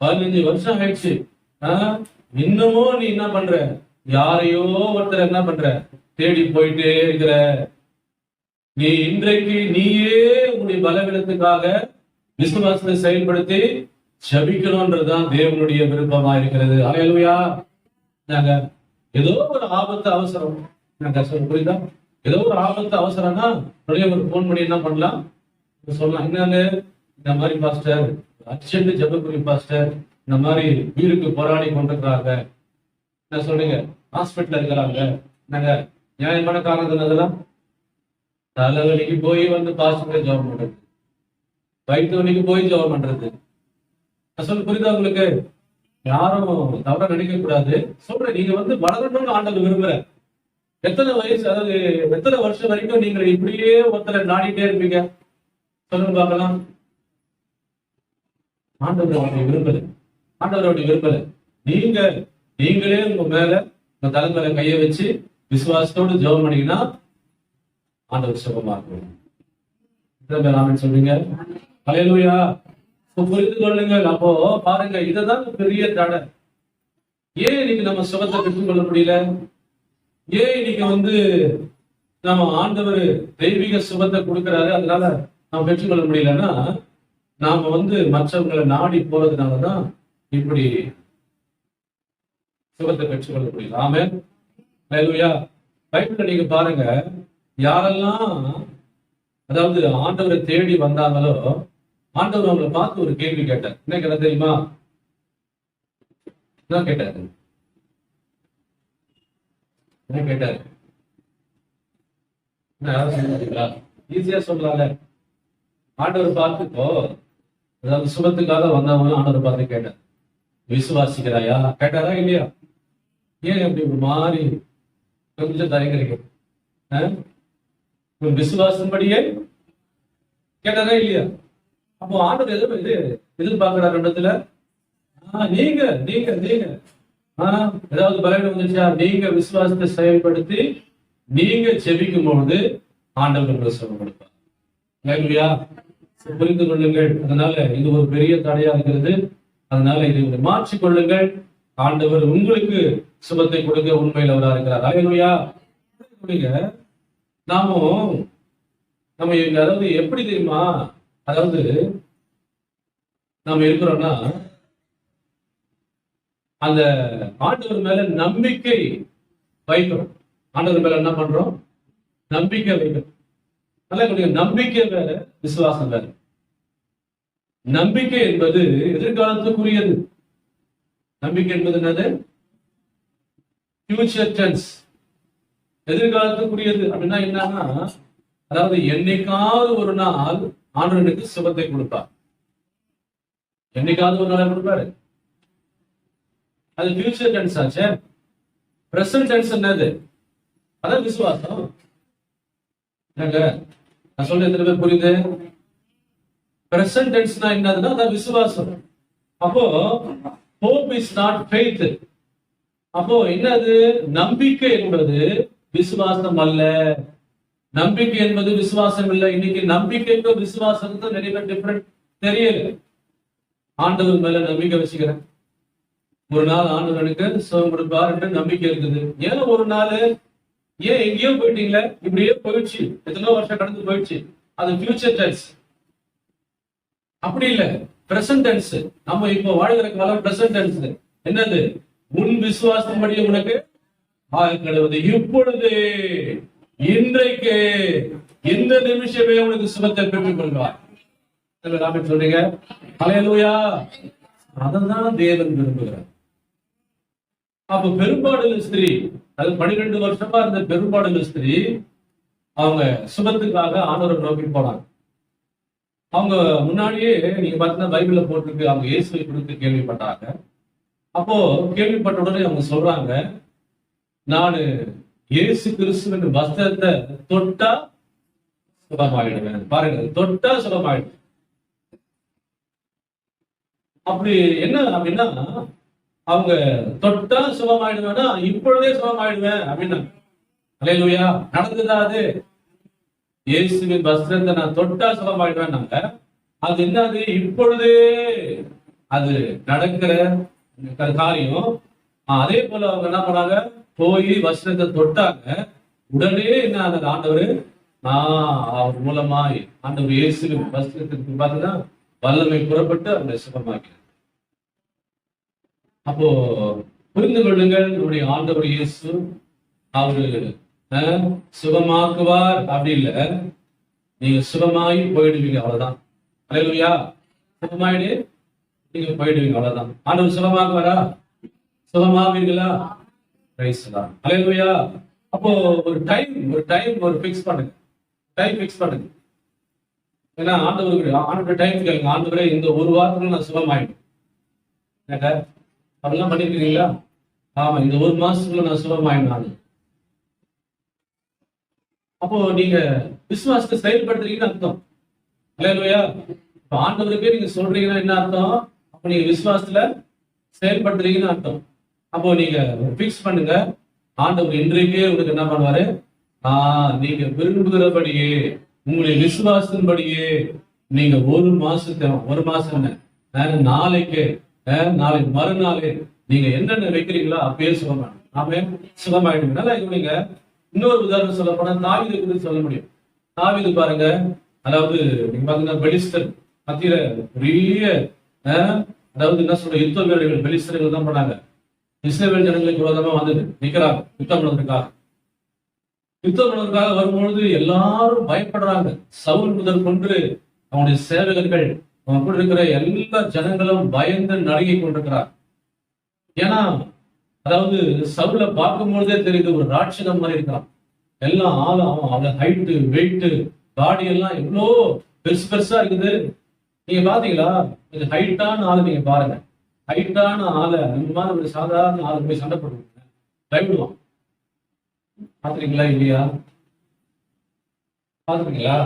15 வருஷம் ஆயிடுச்சு, இன்னமும் நீ என்ன பண்ற, யாரையோ ஒருத்தர் என்ன பண்ற தேடி போயிட்டே இருக்கிற. நீ இன்றைக்கு நீயே உன்னுடைய பலவீனத்துக்காக விசுவாசத்தை செயல்படுத்தி ஜெபிக்கணும்ன்றதுதான் தேவனுடைய விருப்பமா இருக்கிறது. அல்லேலூயா. நாங்க ஏதோ ஒரு ஆபத்து அவசரம், புரியுதா? ஏதோ ஒரு ஆபத்து அவசரம்னா ஒரு போன் பண்ணி என்ன பண்ணலாம் சொல்லலாம். என்னன்னு, இந்த மாதிரி பாஸ்டர் அர்ஜென்ட் ஜெபக்குறி பாஸ்டர், இந்த மாதிரி உயிருக்கு போராடி கொண்டிருக்கிறாங்க, என்ன சொல்றீங்க, ஹாஸ்பிட்டல் இருக்கிறாங்க. நாங்க நியாயமான காரணம் அதெல்லாம் தலைவலிக்கு போய் வந்து பாஸ்டர் ஜெபம் பண்றது, வைத்தவனுக்கு போய் ஜெபம் பண்றது. புரியுதா உங்களுக்கு? யாரும் தவற நினைக்க கூடாது. சொல்றேன், நீங்க வந்து வளரணும்னு ஆண்டவர் விரும்புற. எத்தனை வயசு, அதாவது எத்தனை வருஷம் வரைக்கும் நீங்க இப்படியே ஒருத்தரை நாடிட்டே இருப்பீங்க சொல்லுங்க பார்க்கலாம்? ஆண்டவருடைய விரும்பல. ஆண்டவருடைய விரும்பல. நீங்களே உங்க மேல உங்க தலை மேல கைய வச்சு விசுவாசத்தோடு ஜெபம் பண்ணீங்கன்னா ஆண்டவர் சுகமா இருக்கும். சொல்றீங்க? அல்லேலூயா. புரிந்து கொள்ளுங்கள். அப்போ பாருங்க, இதுதான் பெரிய தடை. ஏன் இன்னைக்கு நம்ம சுகத்தை பெற்றுக் கொள்ள முடியல? ஏன் இன்னைக்கு வந்து நம்ம ஆண்டவர் தெய்வீக சுகத்தை கொடுக்கிறாரு, அதனால நம்ம பெற்றுக்கொள்ள முடியலன்னா, நாம வந்து மற்றவங்களை நாடி போறதுனாலதான் இப்படி சுகத்தை பெற்றுக்கொள்ள முடியல. ஆமென். அல்லேலூயா. பைபிள்ல நீங்க பாருங்க, யாரெல்லாம் அதாவது ஆண்டவரை தேடி வந்தாங்களோ, ஆண்டவர் அவங்களை பார்த்து ஒரு கேள்வி கேட்டார். என்ன கேட்ட தெரியுமா? என்ன கேட்டாரு? என்ன கேட்டாரு? ஈஸியா சொல்லலாம்ல. ஆண்டவர் பார்த்துக்கோ, அதாவது சுகத்துக்காக வந்தவங்களும் ஆண்டவர் பார்த்து கேட்டார், விசுவாசிக்கிறாயா? கேட்டாரா இல்லையா? ஏன் அப்படி ஒரு மாதிரி கொஞ்சம் தயங்குறீங்க? விசுவாசம்படியே கேட்டாரா இல்லையா? அப்போ ஆண்டவர் எதிர்பார்க்கிறார் இடத்துல, நீங்க நீங்க நீங்க ஏதாவது பலவீனம் வந்துச்சா, நீங்க விசுவாசத்தை செயல்படுத்தி நீங்க ஜெபிக்கும் பொழுது ஆண்டவர் உங்களுக்கு சுகம் கொடுப்பார். அல்லேலூயா. புரிந்து கொள்ளுங்கள். அதனால இது ஒரு பெரிய தடையா இருக்கிறது. அதனால இதை மாற்றிக் கொள்ளுங்கள். ஆண்டவர் உங்களுக்கு சுகத்தை கொடுக்க உண்மையில் அவரா இருக்கிறார். அல்லேலூயா. நம்ம அதாவது எப்படி தெரியுமா, அதாவது நம்ம இருக்கிறோம்னா அந்த ஆண்டவர் மேல நம்பிக்கை வைக்கிறோம். ஆண்டவர் மேல என்ன பண்றோம்? நம்பிக்கை வைக்கிறோம். நல்ல நம்பிக்கை வேற, விசுவாசம் வேற. நம்பிக்கை என்பது எதிர்காலத்துக்குரியது. நம்பிக்கை என்பது என்னது? Future tense. எதிர்காலத்துக்குரியது அப்படின்னா என்னன்னா, அதாவது என்னைக்காவது ஒரு நாள் ஆண்டவனுக்கு சுகத்தை கொடுப்பார். என்னைக்காவது ஒரு நாள் கொடுப்பாரு. அது ஃபியூச்சர் டென்ஸ் ஆச்சு. பிரசன்ட் டென்ஸ் என்னது? அதான் விசுவாசம். நான் சொல்ல எத்தனை பேர் புரியுது? பிரசன்ட் டென்ஸ்னா என்னதுன்னா அதான் விசுவாசம். அப்போ hope is not faith. அப்போ என்னது? நம்பிக்கை என்பது விசுவாசம் அல்ல. நம்பிக்கை என்பது விசுவாசம் இல்லை. இன்னைக்கு நம்பிக்கைக்கும் விசுவாசத்துக்கும் நிறைய டிஃபரெண்ட் தெரியல. ஆண்டவர் மேல நம்பிக்கை வச்சுக்கிறேன், ஒரு நாள் ஆண்டவனுக்கு சுகம் கொடுப்பார் என்று நம்பிக்கை இருக்குது. ஏன் ஒரு நாள், ஏன் எங்கேயோ போயிட்டீங்களே, இப்படியே போயிடுச்சு, எத்தனையோ வருஷம் கடந்து போயிடுச்சு, அது ஃபியூச்சர் டென்ஸ். அப்படி இல்லை, பிரசன்ட் டென்ஸ். நம்ம இப்போ வாழ்கிற காலம் பிரசன்ட் டென்ஸ். என்னது? உன் விசுவாசம் படி உனக்கு ஆகிறது இப்பொழுது. இன்றைக்கு இந்த நிமிஷமே உனக்கு சுகத்தை பெற்றுக் கொள்வார். சொல்றீங்க ஹல்லேலூயா. அதான் தேவன் விரும்புகிறார். அப்ப பெரும்பாடுள்ள ஸ்திரீ, அது 12 வருஷமா இருந்த பெரும்பாடுள்ள ஸ்திரீ, அவங்க சுகத்துக்காக ஆண்டவரை நோக்கி போனாங்க. அவங்க முன்னாடியே நீங்க பார்த்தீங்கன்னா பைபிள்ல போட்டிருக்கு, அவங்க இயேசுவை குறித்து கேள்விப்பட்டாங்க. அப்போ கேள்விப்பட்ட உடனே அவங்க சொல்றாங்க, நானு இயேசு கிறிஸ்துவின் வஸ்திரத்தை தொட்டா சுகமாயிடுவேன். பாருங்க, தொட்டா சுகமாயிடுவேன். அப்படி என்ன அப்படின்னா, அவங்க தொட்டா சுகமாயிடுவேன்னா இப்பொழுதே சுகமாயிடுவேன் அப்படின்னா, அல்லேலூயா. நடந்ததா அது? இயேசுவின் வஸ்திரத்தை நான் தொட்டா சுகமாயிடுவேன்னாங்க. அது என்னது? இப்பொழுதே அது நடக்கிற காரியம். அதே போல அவங்க என்ன பண்ணாங்க, போய் வஸ்திரத்தை தொட்டாங்க. உடனே என்ன ஆனது? ஆண்டவர் அவர் மூலமாய் ஆண்டவர் இயேசுவின் வஸ்திரத்துக்கு பார்த்தீங்கன்னா வல்லமை புறப்பட்டு அவங்களை சுகமாக்கிறார். அப்போ புரிந்து கொள்ளுங்கள், நம்முடைய ஆண்டவர் இயேசு அவரு சுகமாக்குவார் அப்படி இல்ல, நீங்க சுகமாயி போயிடுவீங்க, அவ்வளவுதான். அல்லேலூயா. சுகமாயிடு நீங்க போயிடுவீங்க, அவ்வளவுதான். ஆண்டவர் சுகமாக்குவாரா? சுகமாவீங்களா? Praise the Lord. அல்லேலூயா. அப்போ ஒரு டைம் ஃபிக்ஸ் பண்ணுங்க. டைம் ஃபிக்ஸ் பண்ணுங்க. ஏன்னா ஆண்டவர் டைம் கேளுங்க. ஆண்டவரே இந்த ஒரு வாரத்துல நான் சுகமாயிடும். அதெல்லாம் பண்ணிருக்கீங்களா? ஆமா, இந்த ஒரு மாசத்துக்குள்ள நான் சுகமாயிடும். அப்போ நீங்க விசுவாசத்தை செயல்படுத்துறீங்கன்னு அர்த்தம். அல்லேலூயா. இப்ப ஆண்டவருக்கே நீங்க சொல்றீங்கன்னா என்ன அர்த்தம்? அப்ப நீங்க விசுவாசத்துல செயல்படுத்துறீங்கன்னு அர்த்தம். அப்போ நீங்க பிக்ஸ் பண்ணுங்க, ஆண்டவர் இன்றைக்கே உங்களுக்கு என்ன பண்ணுவாரு? நீங்க விரும்புகிறபடியே உங்களுடைய விசுவாசத்தின்படியே நீங்க ஒரு மாசம் நாளைக்கு மறுநாளே நீங்க என்னென்ன வைக்கிறீங்களோ அப்பயே சுகமாயிடுங்க. நீங்க இன்னொரு உதாரணம் சொல்ல போனா தாவீதை குறித்து சொல்ல முடியும். தாவீது பாருங்க, அதாவது நீங்க பாத்தீங்கன்னா பெலிஸ்தர் மத்தியில பெரிய அதாவது என்ன சொல்ற யுத்த வீரர்கள் பெலிஸ்தர்கள் தான் பண்ணாங்க. இஸ்ரவேல் ஜனங்களுக்கு விரோதமா வந்து நிக்கிறாங்க யுத்தம் பண்ணுவதற்காக வரும்பொழுது எல்லாரும் பயப்படுறாங்க. சவுல் முதல் கொண்டு அவனுடைய சேவகர்கள், அவன் கூட இருக்கிற எல்லா ஜனங்களும் பயந்து நடுங்கி கொண்டிருக்கிறார். ஏன்னா அதாவது சவுல பார்க்கும் பொழுதே தெரியுது, ஒரு ராட்சதம் மாதிரி இருக்கிறான். எல்லாம் அவன் ஹைட்டு வெயிட்டு பாடி எல்லாம் எவ்வளோ பெருசா இருக்குது. நீங்க பாத்தீங்களா? இது ஹைட்டான ஆளு நீங்க பாருங்க. ஹைட்டான ஆளை இந்த மாதிரி ஒரு சாதாரண ஆளு போய் சண்டை போடுவாங்க, பயப்படுவான். பாத்துறீங்களா இல்லையா? பாத்துறீங்களா?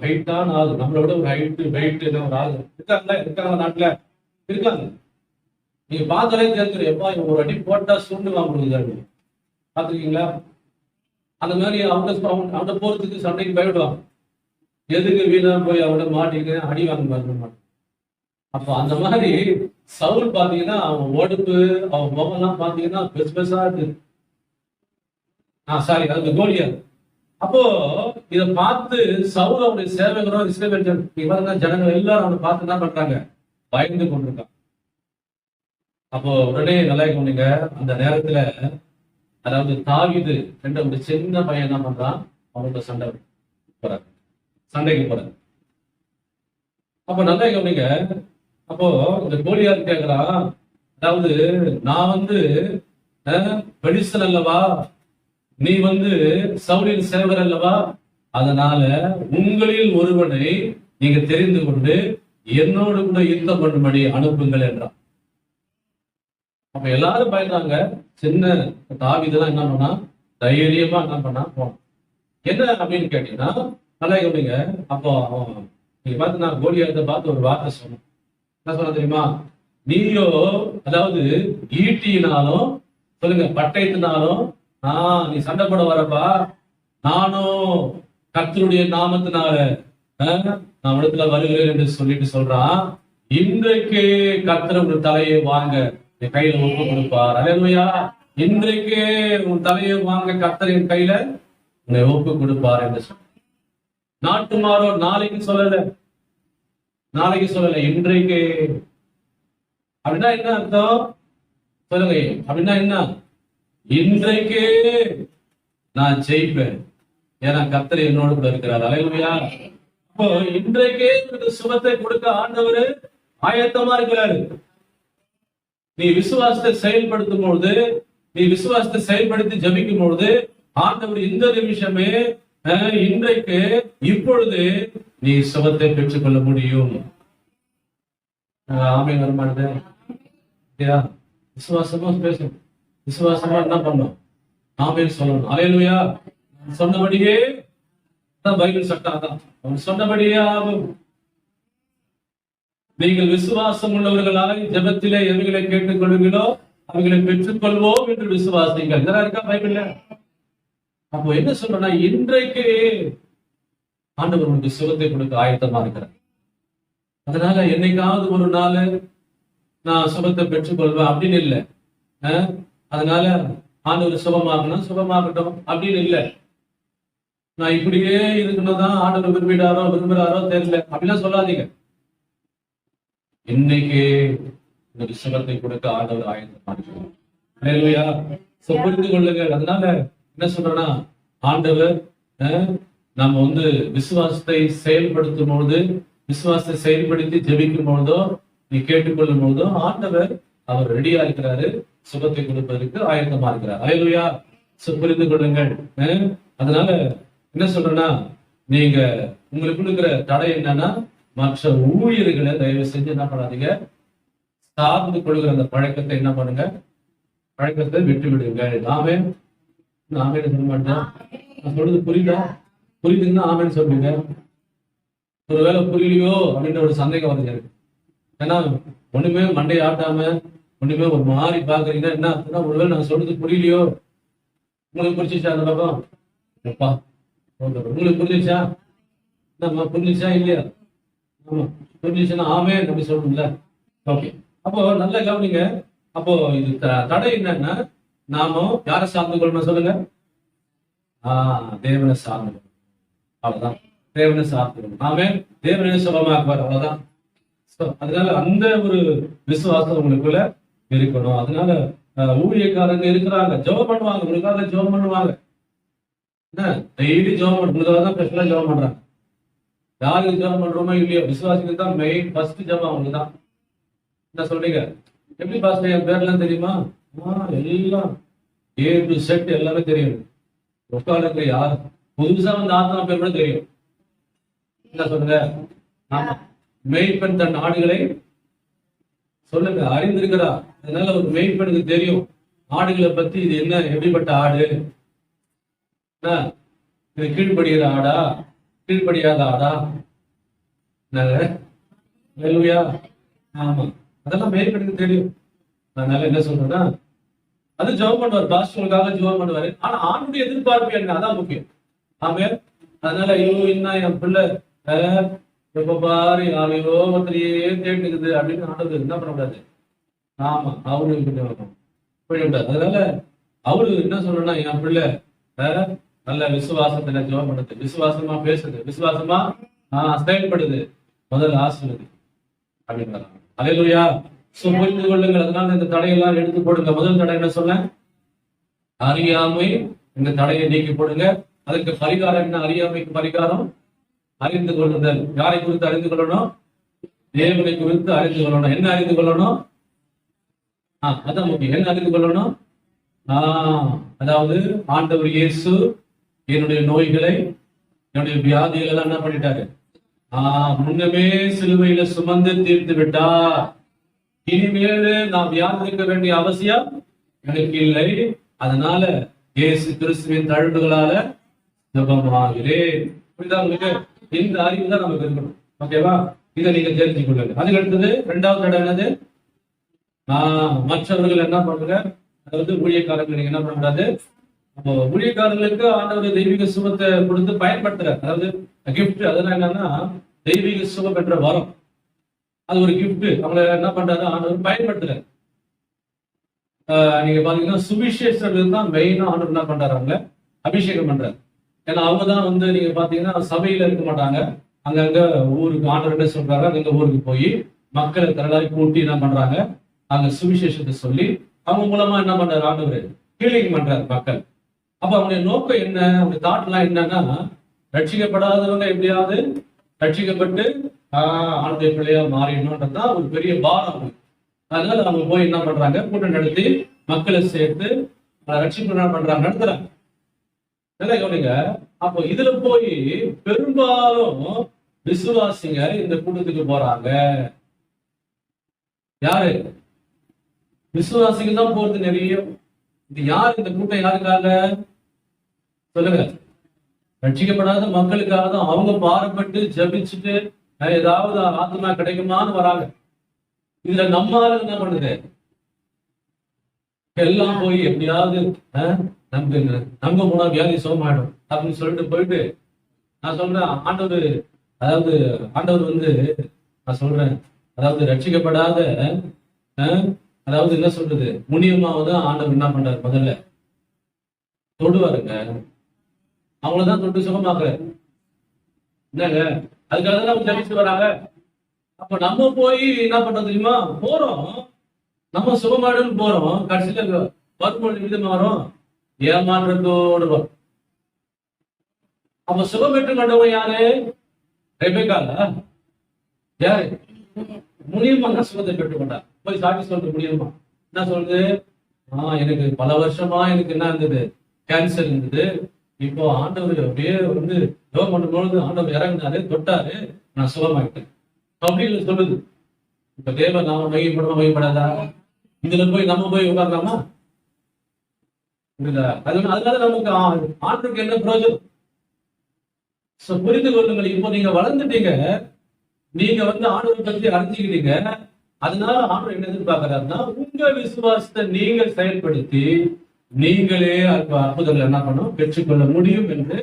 ஹைட்டான ஆளு, நம்மளோட ஒரு ஹைட்டு வெயிட் ஒரு ஆளு இருக்காங்க நாட்டுல இருக்காங்க. நீங்க பார்த்தாலே தெரிஞ்சிடும், எப்பா ஒரு அடி போட்டா சுண்டு வாங்க. பாத்துருக்கீங்களா? அந்த மாதிரி அவங்க போறதுக்கு சண்டைக்கு பயப்படுவாங்க. எதுக்கு வீணா போய் அவட மாட்டிட்டு அடி வாங்க மாட்டேன். அப்போ அந்த மாதிரி சவுல் பாத்தீங்கன்னா அவன் உடம்பு அவன் முகம் எல்லாம் பாத்தீங்கன்னா பெருசா இருக்கு. சாரி, அது கோலியாத். அப்போ இதை பார்த்து சவுல் அவருடைய சேவகரும் இஸ்ரவேல் ஜனங்கள் எல்லாரும் அவனை பார்த்து என்ன பண்றாங்க? பயந்து கொண்டிருக்காங்க. அப்போ உடனே நல்லா கவனிங்க, அந்த நேரத்துல அதாவது தாவீது ஒரு சின்ன பையன் என்ன பண்றான்? அவனோட சண்டைக்கு போறாரு. அப்ப நல்லா கவனிங்க, அப்போ இந்த கோலியாத் கேட்கிறான், அதாவது நான் பெலிஸ்தன் அல்லவா, நீ சவுலின் சேவகர் அல்லவா, அதனால உங்களில் ஒருவனை நீங்க தெரிந்து கொண்டு என்னோடு கூட யுத்தம் பண்ணும்படி அனுப்புங்கள் என்றான். அப்ப எல்லாரும் பயந்தாங்க. சின்ன தாவீதுலாம் என்ன பண்ணா? தைரியமா என்ன பண்ணா? போனான். என்ன அப்படின்னு கேட்டீங்கன்னா நல்லா கவனிங்க. அப்போ நீங்க பார்த்து நான் கோலியாத்தை பார்த்து ஒரு வார்த்தை சொன்னேன். என்ன சொன்ன தெரியுமா? நீயோ அதாவது ஈட்டினாலும் சொல்லுங்க பட்டயத்தினாலும் நீ சண்டை போட வரப்பா, நானும் கர்த்தருடைய நாமத்தினால நான் இடத்துல வருகிறேன் என்று சொல்லிட்டு சொல்றான். இன்றைக்கு கர்த்தர் உன் தலையை வாங்க என் கையில ஒப்பு கொடுப்பார். அல்லேலூயா. இன்றைக்கு உன் தலையை வாங்க கர்த்தரின் கையில உன்னை ஒப்பு கொடுப்பார் என்று சொல்ற. நாட்டுமாரோ நாளைக்கு சொல்லல, இன்றைக்கு. அப்படின்னா என்ன அர்த்தம் சொல்லுங்க? அப்படின்னா என்ன? இன்றைக்கு நான் ஜெயிப்பேன். ஏன்னா கர்த்தர் என்னோடு கூட இருக்கிறார். அல்லேலூயா. அப்போ இன்றைக்கே சுகத்தை கொடுக்க ஆண்டவர் ஆயத்தமா இருக்கிறாரு. நீ விசுவாசத்தை செயல்படுத்தும் பொழுது, நீ விசுவாசத்தை செயல்படுத்தி ஜபிக்கும் பொழுது ஆண்டவர் இந்த நிமிஷமே, இன்றைக்கு இப்பொழுது நீ சுகத்தை பெற்றுக் கொள்ள முடியும். ஆமே வரமாட்டது. விசுவாசமா பேசணும், விசுவாசமா என்ன பண்ணும், ஆமே சொல்லணும். அல்லேலூயா. சொன்னபடியே பைபிள் சட்டம் தான், அவன் சொன்னபடியே ஆகும். நீங்கள் விசுவாசம் உள்ளவர்களாய் ஜெபத்திலே எவைகளை கேட்டுக் கொள்வீங்களோ அவைகளை பெற்றுக் கொள்வோம் என்று விசுவாசிங்கள். இதெல்லாம் இருக்கா பைபிள்ல? அப்போ என்ன சொல்றேன்னா, இன்றைக்கு ஆண்டவர் உங்களுக்கு சுகத்தை கொடுக்க ஆயத்தமா இருக்கிறார். அதனால என்னைக்காவது ஒரு நாள் நான் சுகத்தை பெற்றுக் கொள்வேன் அப்படின்னு இல்லை. அதனால ஆண்டவர் சுகமாகணும், சுகமாகட்டும் அப்படின்னு இல்லை. நான் இப்படியே இருக்கணும் தான் ஆண்டவர் விரும்புறாரோ தெரியல அப்படிலாம் சொல்லாதீங்க. இன்னைக்கு இந்த சுகத்தை கொடுக்க ஆண்டவர் ஆயத்தமா இருக்கிறார். புரிந்து கொள்ளுங்கள். அதனால என்ன சொல்றேன்னா, ஆண்டவர் நம்ம விசுவாசத்தை செயல்படுத்தும் பொழுது, விசுவாசத்தை செயல்படுத்தி ஜெபிக்கும் பொழுதோ, நீ கேட்டுக்கொள்ளும் பொழுதோ ஆண்டவர் அவர் ரெடியா இருக்கிறாரு, சுகத்தை கொடுப்பதற்கு ஆயத்தமா இருக்கிறார். அல்லேலூயா. புரிந்து கொள்ளுங்கள். அதனால என்ன சொல்றேன்னா, நீங்க உங்களுக்கு இருக்கிற தடை என்னன்னா, மற்ற ஊழியர்களை தயவு செஞ்சு என்ன பண்ணாதீங்க, சார்ந்து கொள்கிற அந்த பழக்கத்தை என்ன பண்ணுங்க, பழக்கத்தை விட்டு விடுங்க. ஆமென். ஆமென் சொல்ல மாட்டேன். நான் சொல்றது புரியுதா? புரியுதுன்னா ஆமென் சொல்லுங்க. ஒருவேளை புரியலையோ அப்படின்ற ஒரு சந்தேகம் வருது எனக்கு. ஏன்னா ஒண்ணுமே மண்டை ஆட்டாம ஒண்ணுமே ஒரு மாதிரி பாக்குறீங்கன்னா என்ன அர்த்தம்னா, ஒருவேளை நான் சொல்றது புரியலையோ. உங்களுக்கு புரிஞ்சிச்சா அந்த பக்கம்? அப்பா உங்களுக்கு புரிஞ்சிச்சா? நம்ம புரிஞ்சிச்சா இல்லையா? ஆமா, புரிஞ்சிச்சுன்னா ஆமே அப்படி சொல்லணும்ல. ஓகே, அப்போ நல்ல கவனிங்க. அப்போ இது தடை என்னன்னா, நாம யாரை சார்ந்து கொள்ளணும் சொல்லுங்க? தேவனை சார்ந்து. அவ்வளவுதான், தேவனை சார்ந்து. ஆமே, தேவனை சுகமாக்குவார். அவ்வளவுதான். அதனால அந்த ஒரு விசுவாசம் உங்களுக்குள்ள இருக்கணும். அதனால ஊழியக்காரங்க இருக்கிறாங்க, ஜெபம் பண்ணுவாங்க, உங்களுக்காக ஜெபம் பண்ணுவாங்க. டெய்லி ஜெபம் பண்ணுறதுக்காக தான் ஸ்பெஷலா ஜெபம் பண்றாங்க. யாருக்கு ஜெபம் பண்றோமோ இல்லையோ, விசுவாசிக்கு தான் மெயின் ஃபர்ஸ்ட் ஜெபம் அவங்களுக்கு தான். என்ன சொல்றீங்க? எப்படி பாஸ்டர் என் பேர்லாம் தெரியுமா? எல்லாம் A to Z எல்லாமே தெரியும். உட்கார்ந்து யார் புதுசா ஆத்மா பேர் கூட தெரியும். என்ன சொல்லுங்க? ஆமா, மேய்ப்பன் தன் ஆடுகளை சொல்லுங்க அறிந்திருக்கிறா. அதனால ஒரு மேய்ப்பனுக்கு தெரியும் ஆடுகளை பத்தி. இது என்ன, எப்படிப்பட்ட ஆடு, இது கீழ்படுகிற ஆடா, கீழ்படியாத ஆடா? என்னங்க? ஆமா, அதெல்லாம் மேய்ப்பனுக்கு தெரியும். அதனால என்ன சொல்றேன்னா, அது ஜெபம் பண்ணுவார், பாஸ்டர்களுக்காக ஜெபம் பண்ணுவாரு. ஆனா ஆணுடைய எதிர்பார்ப்பு என்ன, அதான் முக்கியம். ஆமே, அதனால ஐயோ என்ன என் பிள்ளை எப்ப பாரு யாரையோ ஒருத்தரையே தேடிக்குது அப்படின்னு ஆண்டவர் என்ன பண்ணக்கூடாது. ஆமா, அவரு போயிடக்கூடாது. அதனால அவரு என்ன சொல்றேன்னா, என் பிள்ளை நல்ல விசுவாசத்துல ஜெபம் பண்ணுது, விசுவாசமா பேசுது, விசுவாசமா செயல்படுது, முதல்ல ஆசீர்வதி அப்படின்னு. அல்லேலூயா. புரிந்து கொள்ளுங்கள். அதனால இந்த தடையெல்லாம் எடுத்து போடுங்க. முதல் தடை என்ன சொன்ன? அறியாமை. இந்த தடையை நீக்கி போடுங்க. அதுக்கு பரிகாரம் என்ன? அறியாமைக்கு பரிகாரம் அறிந்து கொள்ளுதல். யாரை குறித்து அறிந்து கொள்ளணும்? தேவனை குறித்து அறிந்து கொள்ளணும். என்ன அறிந்து கொள்ளணும்? அதான் முக்கியம். என்ன அறிந்து கொள்ளணும்? அதாவது ஆண்டவர் இயேசு என்னுடைய நோய்களை, என்னுடைய வியாதிகளை எல்லாம் என்ன பண்ணிட்டாரு? முன்னமே சிலுவையில சுமந்து தீர்த்து விட்டார். இனிமேல் நாம் வியாதிக்க வேண்டிய அவசியம் எனக்கு இல்லை. அதனால இயேசு கிறிஸ்துவின் தழும்புகளால சுகமாகிறேன். புரியுதா உங்களுக்கு? இந்த அறிவு தான் நமக்கு இருக்கணும். ஓகேவா? இதை நீங்க தெரிஞ்சு கொள்ளுங்க. அதுக்கு அடுத்தது இரண்டாவது தடை என்னது? மற்றவர்கள் என்ன பண்றாங்க, அதாவது ஊழியக்காரர்கள் நீங்க என்ன பண்ணக்கூடாது. அப்போ ஊழியக்காரர்களுக்கு ஆண்டவர் தெய்வீக சுகத்தை கொடுத்து பயன்படுத்துறாரு. அதாவது கிஃப்ட். அதெல்லாம் என்னன்னா, தெய்வீக சுகம் என்ற வரம், அது ஒரு கிஃப்ட். அவங்களை என்ன பண்றாரு, ஆண்டவர் பயன்படுத்துறாரு. நீங்க பாத்தீங்கன்னா சுவிசேஷர்கள் தான் மெயினா ஆண்டவர் என்ன பண்றாரு, அவங்க அபிஷேகம் பண்றாரு. ஏன்னா அவங்க தான் நீங்க பாத்தீங்கன்னா சபையில இருக்க மாட்டாங்க. அங்கங்க ஊருக்கு ஆண்டவர் என்ன சொல்றாரு, அங்க ஊருக்கு போய் மக்களை திரளாய் கூட்டி என்ன பண்றாங்க, அங்க சுவிசேஷத்தை சொல்லி அவங்க மூலமா என்ன பண்றாரு, ஆண்டவர் ஹீலிங் பண்றாரு மக்கள். அப்ப அவனுடைய நோக்கம் என்ன, அவனுடைய தாட் எல்லாம் என்னன்னா, ரட்சிக்கப்படாதவங்க எப்படியாவது ரட்சிக்கப்பட்டு ஆண்டைய பிள்ளையா மாறிடணும்ன்றதுதான் ஒரு பெரிய பாரம். அதனால அவங்க போய் என்ன பண்றாங்க, கூட்டம் நடத்தி மக்களை சேர்த்து ரட்சிப்பு என்ன பண்றாங்க, நடத்துறாங்க. நல்லா கவனிங்க. அப்போ இதுல போய் பெரும்பாலும் விசுவாசிங்க இந்த கூட்டத்துக்கு போறாங்க. யாரு? விசுவாசிகள் தான் போறது நிறைய. இது யார் இந்த கூட்டம்? யாருக்காக சொல்லுங்க? ரட்சிக்கப்படாத மக்களுக்காக தான். அவங்க பாரப்பட்டு ஜபிச்சுட்டு ஏதாவது ஆத்மா கிடைக்குமான்னு வராங்க. இதுல நம்மால என்ன பண்ணுது, எல்லாம் போய் எப்படியாவது நம்ப போனா வியாதி சோமாயிடும் அப்படின்னு சொல்லிட்டு போயிட்டு, நான் சொல்றேன் ஆண்டவர், அதாவது ஆண்டவர் நான் சொல்றேன், அதாவது ரட்சிக்கப்படாத அதாவது என்ன சொல்றது, முனியமாவது ஆண்டவர் என்ன பண்றாரு, முதல்ல தொடுவாருங்க. அவங்களதான் தொட்டு சுகமாக்குறாரு. என்னங்க, அதுக்காக தான் அவங்க ஜபிச்சு வராங்க. அப்ப நம்ம போய் என்ன பண்றது தெரியுமா, போறோம், நம்ம சுகமாடுன்னு போறோம், கடைசியில வரும்பொழுது விதமா வரும், ஏமாற்றத்தோடு வரும். அப்ப சுகம் பெற்று கொண்டவங்க யாரு? ரெபெக்கால யாரு? முனியமா தான் சுகத்தை பெற்றுக்கொண்டா. போய் சாட்சி சொல்றது முடியுமா? என்ன சொல்றது, எனக்கு பல வருஷமா எனக்கு என்ன இருந்தது, கேன்சர் இருந்தது. இப்போ ஆண்டவர் அப்படியே யோகம் பண்ணும்பொழுது ஆண்டவர் இறங்கினாரு, தொட்டாரு, நான் சுகமாயிட்டேன் அப்படின்னு சொல்லுது. இப்ப தேவ நாம மையப்படாதா? இதுல போய் நம்ம போய் உட்காரலாமா? அதனால நமக்கு ஆண்டுக்கு என்ன பிரயோஜனம்? புரிந்து கொள்ளுங்கள். இப்போ நீங்க வளர்ந்துட்டீங்க, நீங்க ஆண்டவரை பற்றி அறிஞ்சுக்கிட்டீங்க. அதனால ஆண்டவர் என்ன எதிர்பார்க்கிறாருன்னா, உங்க விசுவாசத்தை நீங்கள் செயல்படுத்தி நீங்களே அற்புதங்கள் என்ன பண்ணும், பெற்றுக்கொள்ள முடியும் என்று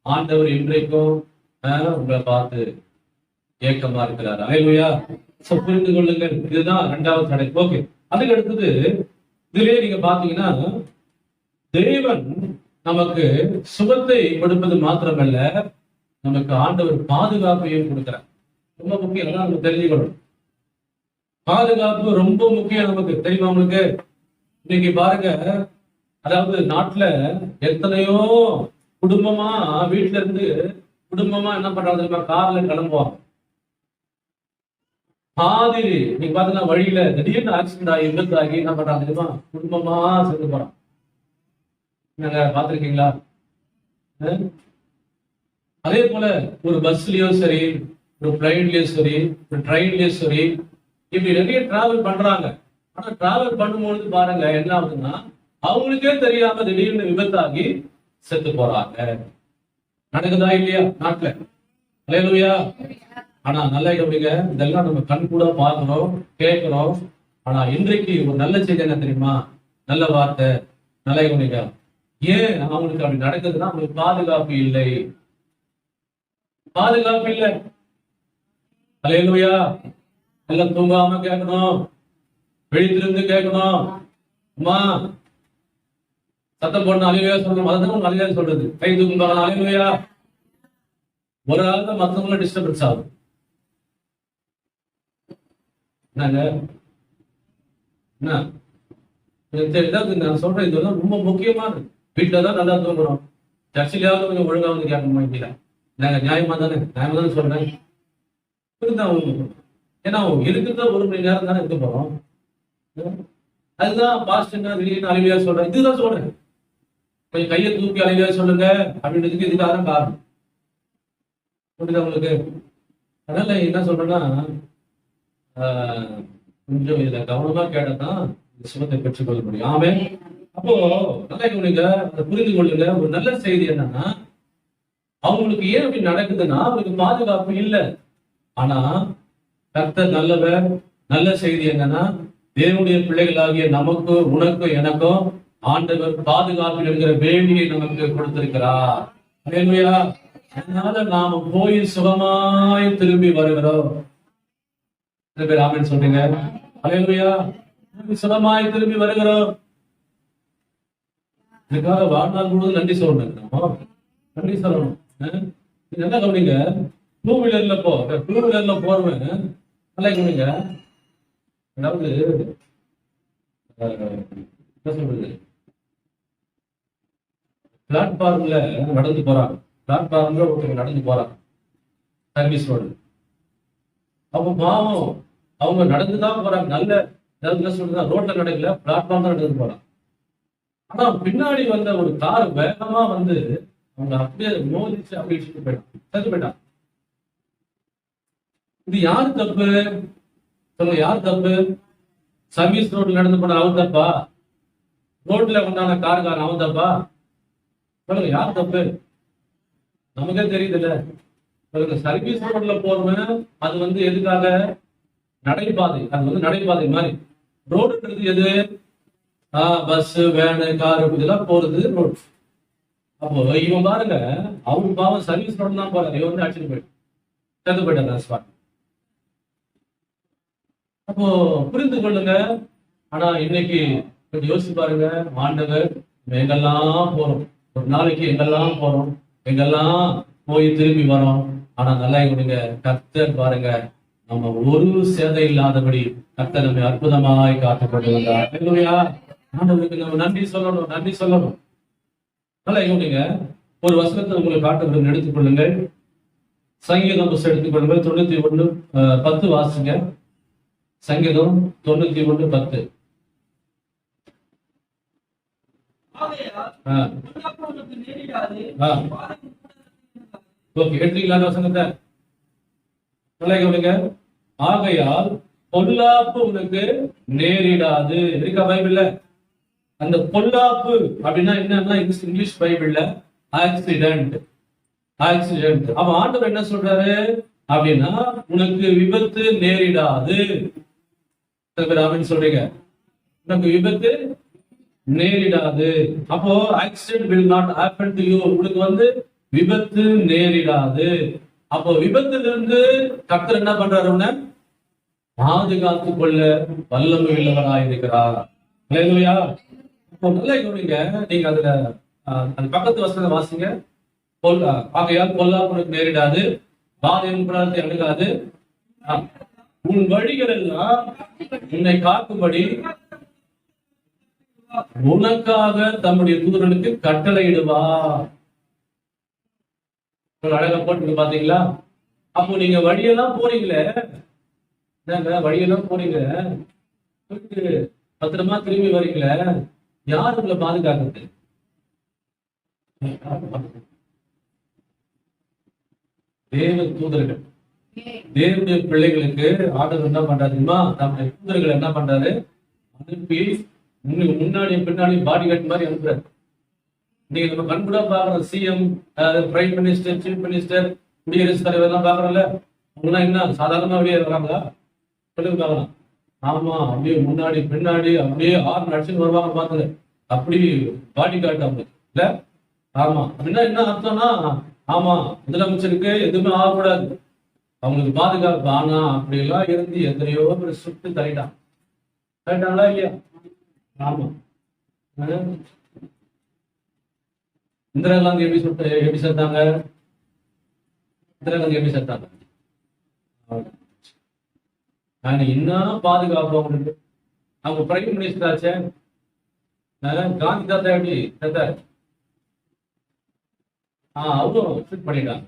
ஆண்டவர் இன்றைக்கும் உங்களை பார்த்து ஏக்கமா இருக்கிறார். அல்லேலூயா. புரிந்து கொள்ளுங்கள். இதுதான் 2வது தடை. ஓகே, அதுக்கு அடுத்தது இதுலயே நீங்க பாத்தீங்கன்னா, தேவன் நமக்கு சுகத்தை கொடுப்பது மாத்திரமல்ல, நமக்கு ஆண்டவர் பாதுகாப்பையும் கொடுக்கிறார். ரொம்ப முக்கியம், நம்ம தெரிஞ்சுக்கணும். பாதுகாப்பு ரொம்ப முக்கியம் நமக்கு, தெரியுமா உங்களுக்கு? இன்னைக்கு பாருங்க, அதாவது நாட்டுல எத்தனையோ குடும்பமா வீட்டுல இருந்து குடும்பமா என்ன பண்றாங்க, கார்ல கிளம்புவாங்க. பாதி நீங்க பாத்தீங்கன்னா வழியில திடீர்னு ஆக்சிடென்ட் ஆகி விபத்தாகி என்ன பண்றாங்க தெரியுமா, குடும்பமா சேர்ந்து போறாங்க. நீங்க பாத்திருக்கீங்களா? அதே போல ஒரு பஸ்லயோ சரி, ஒரு பிளைன்லயோ சரி, ஒரு ட்ரெயின்லயோ சரி, இப்படி நிறைய டிராவல் பண்றாங்க. ஆனா டிராவல் பண்ணும்பொழுது பாருங்க என்ன ஆகுதுன்னா, அவங்களுக்கே தெரியாம திடீர்னு விபத்தாகி செத்து போறாங்க. நடக்குதா இல்லையா நாட்டுல? அல்லேலூயா. ஆனா நல்லா கவனிங்க, இதெல்லாம் நம்ம கண் கூட பார்க்கிறோம், கேட்கிறோம். ஆனா இன்றைக்கு ஒரு நல்ல செய்தி என்ன தெரியுமா, நல்ல வார்த்தை, நல்லா கவனிங்க. ஏன் அவங்களுக்கு அப்படி நடக்குதுன்னா, அவங்களுக்கு பாதுகாப்பு இல்லை. பாதுகாப்பு இல்லை. அல்லேலூயா. எல்லாம் தூங்காம கேட்கணும், விழித்திருந்து கேட்கணும். அம்மா சத்தம் போடணும், அலையிலையா சொல்லணும். அதான் அலையிலையா சொல்றது. கை தூக்கும் பார்க்கலாம், அலையிலையா. ஒரு ஆள் தான் மற்றவங்களும் டிஸ்டர்பன்ஸ் ஆகும். என்னங்க என்ன நான் சொல்றேன், இதெல்லாம் ரொம்ப முக்கியமானது. வீட்டுலதான் நல்லா தூங்குறோம், சர்ச்சிலாவது கொஞ்சம் ஒழுங்கா கேட்கணுமா இல்லையா? நாங்க நியாயமா தானே சொல்றேன். ஏன்னா இருக்குதான் 1 மணி நேரம் தானே இருக்க போறோம். அதுதான் பாஸ்ட் திடீர்னு அலையிலையா சொல்றேன். இதுதான் சொல்றேன், கொஞ்சம் கையை தூக்கி அலையிலையா சொல்லுங்க அப்படின்றதுக்கு இதுக்காக தான் காரணம். புரியுதா உங்களுக்கு? அதனால என்ன சொல்றேன்னா, கொஞ்சம் இதுல கவனமா கேட்டதான் இந்த சுகத்தை பெற்றுக்கொள்ள முடியும். ஆமே. அப்போ நல்லா கவனிங்க, அதை புரிந்து கொள்ளுங்க. ஒரு நல்ல செய்தி என்னன்னா, அவங்களுக்கு ஏன் அப்படி நடக்குதுன்னா, அவங்களுக்கு பாதுகாப்பு இல்லை. ஆனா கர்த்தர் நல்லவர். நல்ல செய்தி என்னன்னா, தேவனுடைய பிள்ளைகளாகிய நமக்கு, உனக்கு, எனக்கும் ஆண்டவர் பாதுகாப்பில் இருக்கிற வேண்டியை நமக்கு கொடுத்திருக்கிறார். அல்லேலூயா. அதனால நாம போய் சுகமாய் திரும்பி வருகிறோம். பேர் ஆமென் சொல்றீங்க? அல்லேலூயா. சுகமாய் திரும்பி வருகிறோம். இதுக்காக வாழ்நாள் முழுவதும் நன்றி சொல்லணும். நன்றி சொல்லணும். என்ன கவனிங்க, டூ வீலர்ல போறவன் நல்லா கவனிங்க. அதாவது என்ன சொல்றது, பிளாட்ஃபார்ம்ல நடந்து போறாங்க. பிளாட்ஃபார்ம்ல ஒருத்தர் நடந்து போறாங்க சர்வீஸ் ரோடு. அவங்க பாவம், அவங்க நடந்துதான் போறாங்க. நல்ல சொல்றா ரோட்ல நடக்கல, பிளாட்ஃபார்ம் தான் நடந்து போறாங்க. ஆனா பின்னாடி வந்த ஒரு கார் வேகமா வந்து அவங்க அப்படியே மோதிச்சு அப்படி செத்து போயிட்டான். இது யாரு தப்பு சொல்லுங்க? யாரு தப்பு? சர்வீஸ் ரோட்ல நடந்து போன அவன் தப்பா? ரோட்ல கொண்டான காருக்காரன் அவன் தப்பா? சொல்லுங்க, யார் தப்பு? நமக்கே தெரியுது இல்ல. சொல்லுங்க, சர்வீஸ் ரோட்ல போறவன் அது வந்து எதுக்காக? நடைபாதை. அது வந்து நடைபாதை மாதிரி. ரோடுன்றது எது? பஸ், வேனு, காரு இதெல்லாம் போறது ரோடு. அப்போ இவன் பாருங்க, அவங்க பாவம் சர்வீஸ் ரோடு தான் போறாரு. இவன் வந்து அடிச்சுட்டு போயிட்டு செத்து போயிட்டாங்க. அப்போ புரிந்து கொள்ளுங்க. ஆனா இன்னைக்கு கொஞ்சம் யோசிச்சு பாருங்க, ஆண்டவர் எங்கெல்லாம் போறோம், ஒரு நாளைக்கு எங்கெல்லாம் போறோம், எங்கெல்லாம் போய் திரும்பி வரோம். ஆனா நல்லா கொடுங்க, கர்த்தர் பாருங்க நம்ம ஒரு சேதை இல்லாதபடி கர்த்தர் நம்மை அற்புதமாய் காத்துக் கொண்டு வந்தார். ஆண்டவருக்கு நம்ம நன்றி சொல்லணும், நன்றி சொல்லணும். நல்லா கொடுங்க. ஒரு வசனத்தை உங்களுக்கு காட்டுகிறேன், எடுத்துக்கொள்ளுங்கள். சங்கீதம் புஸ்தகம் எடுத்துக்கொள்ளுங்கள். 91:10 வாசிங்க. சங்கீதம் 91:10. ஓகே, எடுத்துக்கலாம் வசனத்தை. நல்லா கவனிங்க. ஆகையால் பொல்லாப்பு உனக்கு நேரிடாது. இருக்கா பைபிள்ல? அந்த பொல்லாப்பு அப்படின்னா என்னன்னா இங்கிலீஷ் பைபிள்ல ஆக்சிடென்ட். ஆக்சிடென்ட். அவன் ஆண்டவர் என்ன சொல்றாரு அப்படின்னா, உனக்கு விபத்து நேரிடாது. சொல்றீங்க, உனக்கு விபத்து நேரிடாது. அப்போ accident will not happen to you. உனக்கு வந்து விபத்து நேரிடாது. அப்போ விபத்துல இருந்து கர்த்தர் என்ன பண்றாரு? உன்னை பாதுகாத்துக் கொள்ள வல்லமை உள்ளவராயிருக்கிறார். அல்லேலூயா. அப்போ நல்லா கவனிங்க. நீங்க அதுல அந்த பக்கத்து வசனத்தை வாசிங்க. ஆகையால் பொல்லாப்பு உனக்கு நேரிடாது, பாதையின் புறத்தை அணுகாது, உன் வழிகள் எல்லாம் உன்னை காக்கும்படி உனக்காக தம்முடைய தூதர்களுக்கு கட்டளையிடுவா. அழகா போட்டு பாத்தீங்களா? அப்போ நீங்க வழியெல்லாம் போறீங்களே, வழியெல்லாம் போறீங்க, பத்திரமா திரும்பி வரீங்களே, யாரு உங்களை பாதுகாக்கிறது? தேவ தூதர்கள். தேவனுடைய பிள்ளைகளுக்கு ஆண்டவர் என்ன பண்றாருமா? நம்முடைய தூதர்கள் என்ன பண்றாரு? அனுப்பி முன்னாடி பின்னாடி பாடி கார்டு மாதிரி அனுப்புறாரு. நீங்க நம்ம கண்கூடா பாக்குறோம். CM, prime minister, chief minister, குடியரசுத் தலைவர் எல்லாம் பாக்குறோம்ல. அவங்களாம் என்ன சாதாரணமா வெளியே வராங்களா? சொல்லுங்க பாக்கலாம். ஆமா, அப்படியே முன்னாடி பின்னாடி அப்படியே ஆறு நடிச்சுன்னு வருவாங்க பாத்துங்க. அப்படி பாடி கார்டு அவங்க இல்ல. ஆமா, அப்படின்னா என்ன அர்த்தம்னா, ஆமா முதலமைச்சருக்கு எதுவுமே ஆகக்கூடாது, அவங்களுக்கு பாதுகாப்பு. ஆனா அப்படி எல்லாம் இருந்து எத்தனையோ பேர் சுட்டு தள்ளிட்டாங்களா இல்லையா? ஆமா. இந்திரா காந்தி எப்படி செத்தாங்க? இந்திரா காந்தி எப்படி செத்தாங்க? இன்னும் பாதுகாப்பு அவங்களுக்கு. அவங்க பிரைம் மினிஸ்டர் ஆச்சே. காந்தி தாத்தா எப்படி செத்தாரு? அவரும் ஷூட் பண்ணிட்டாங்க.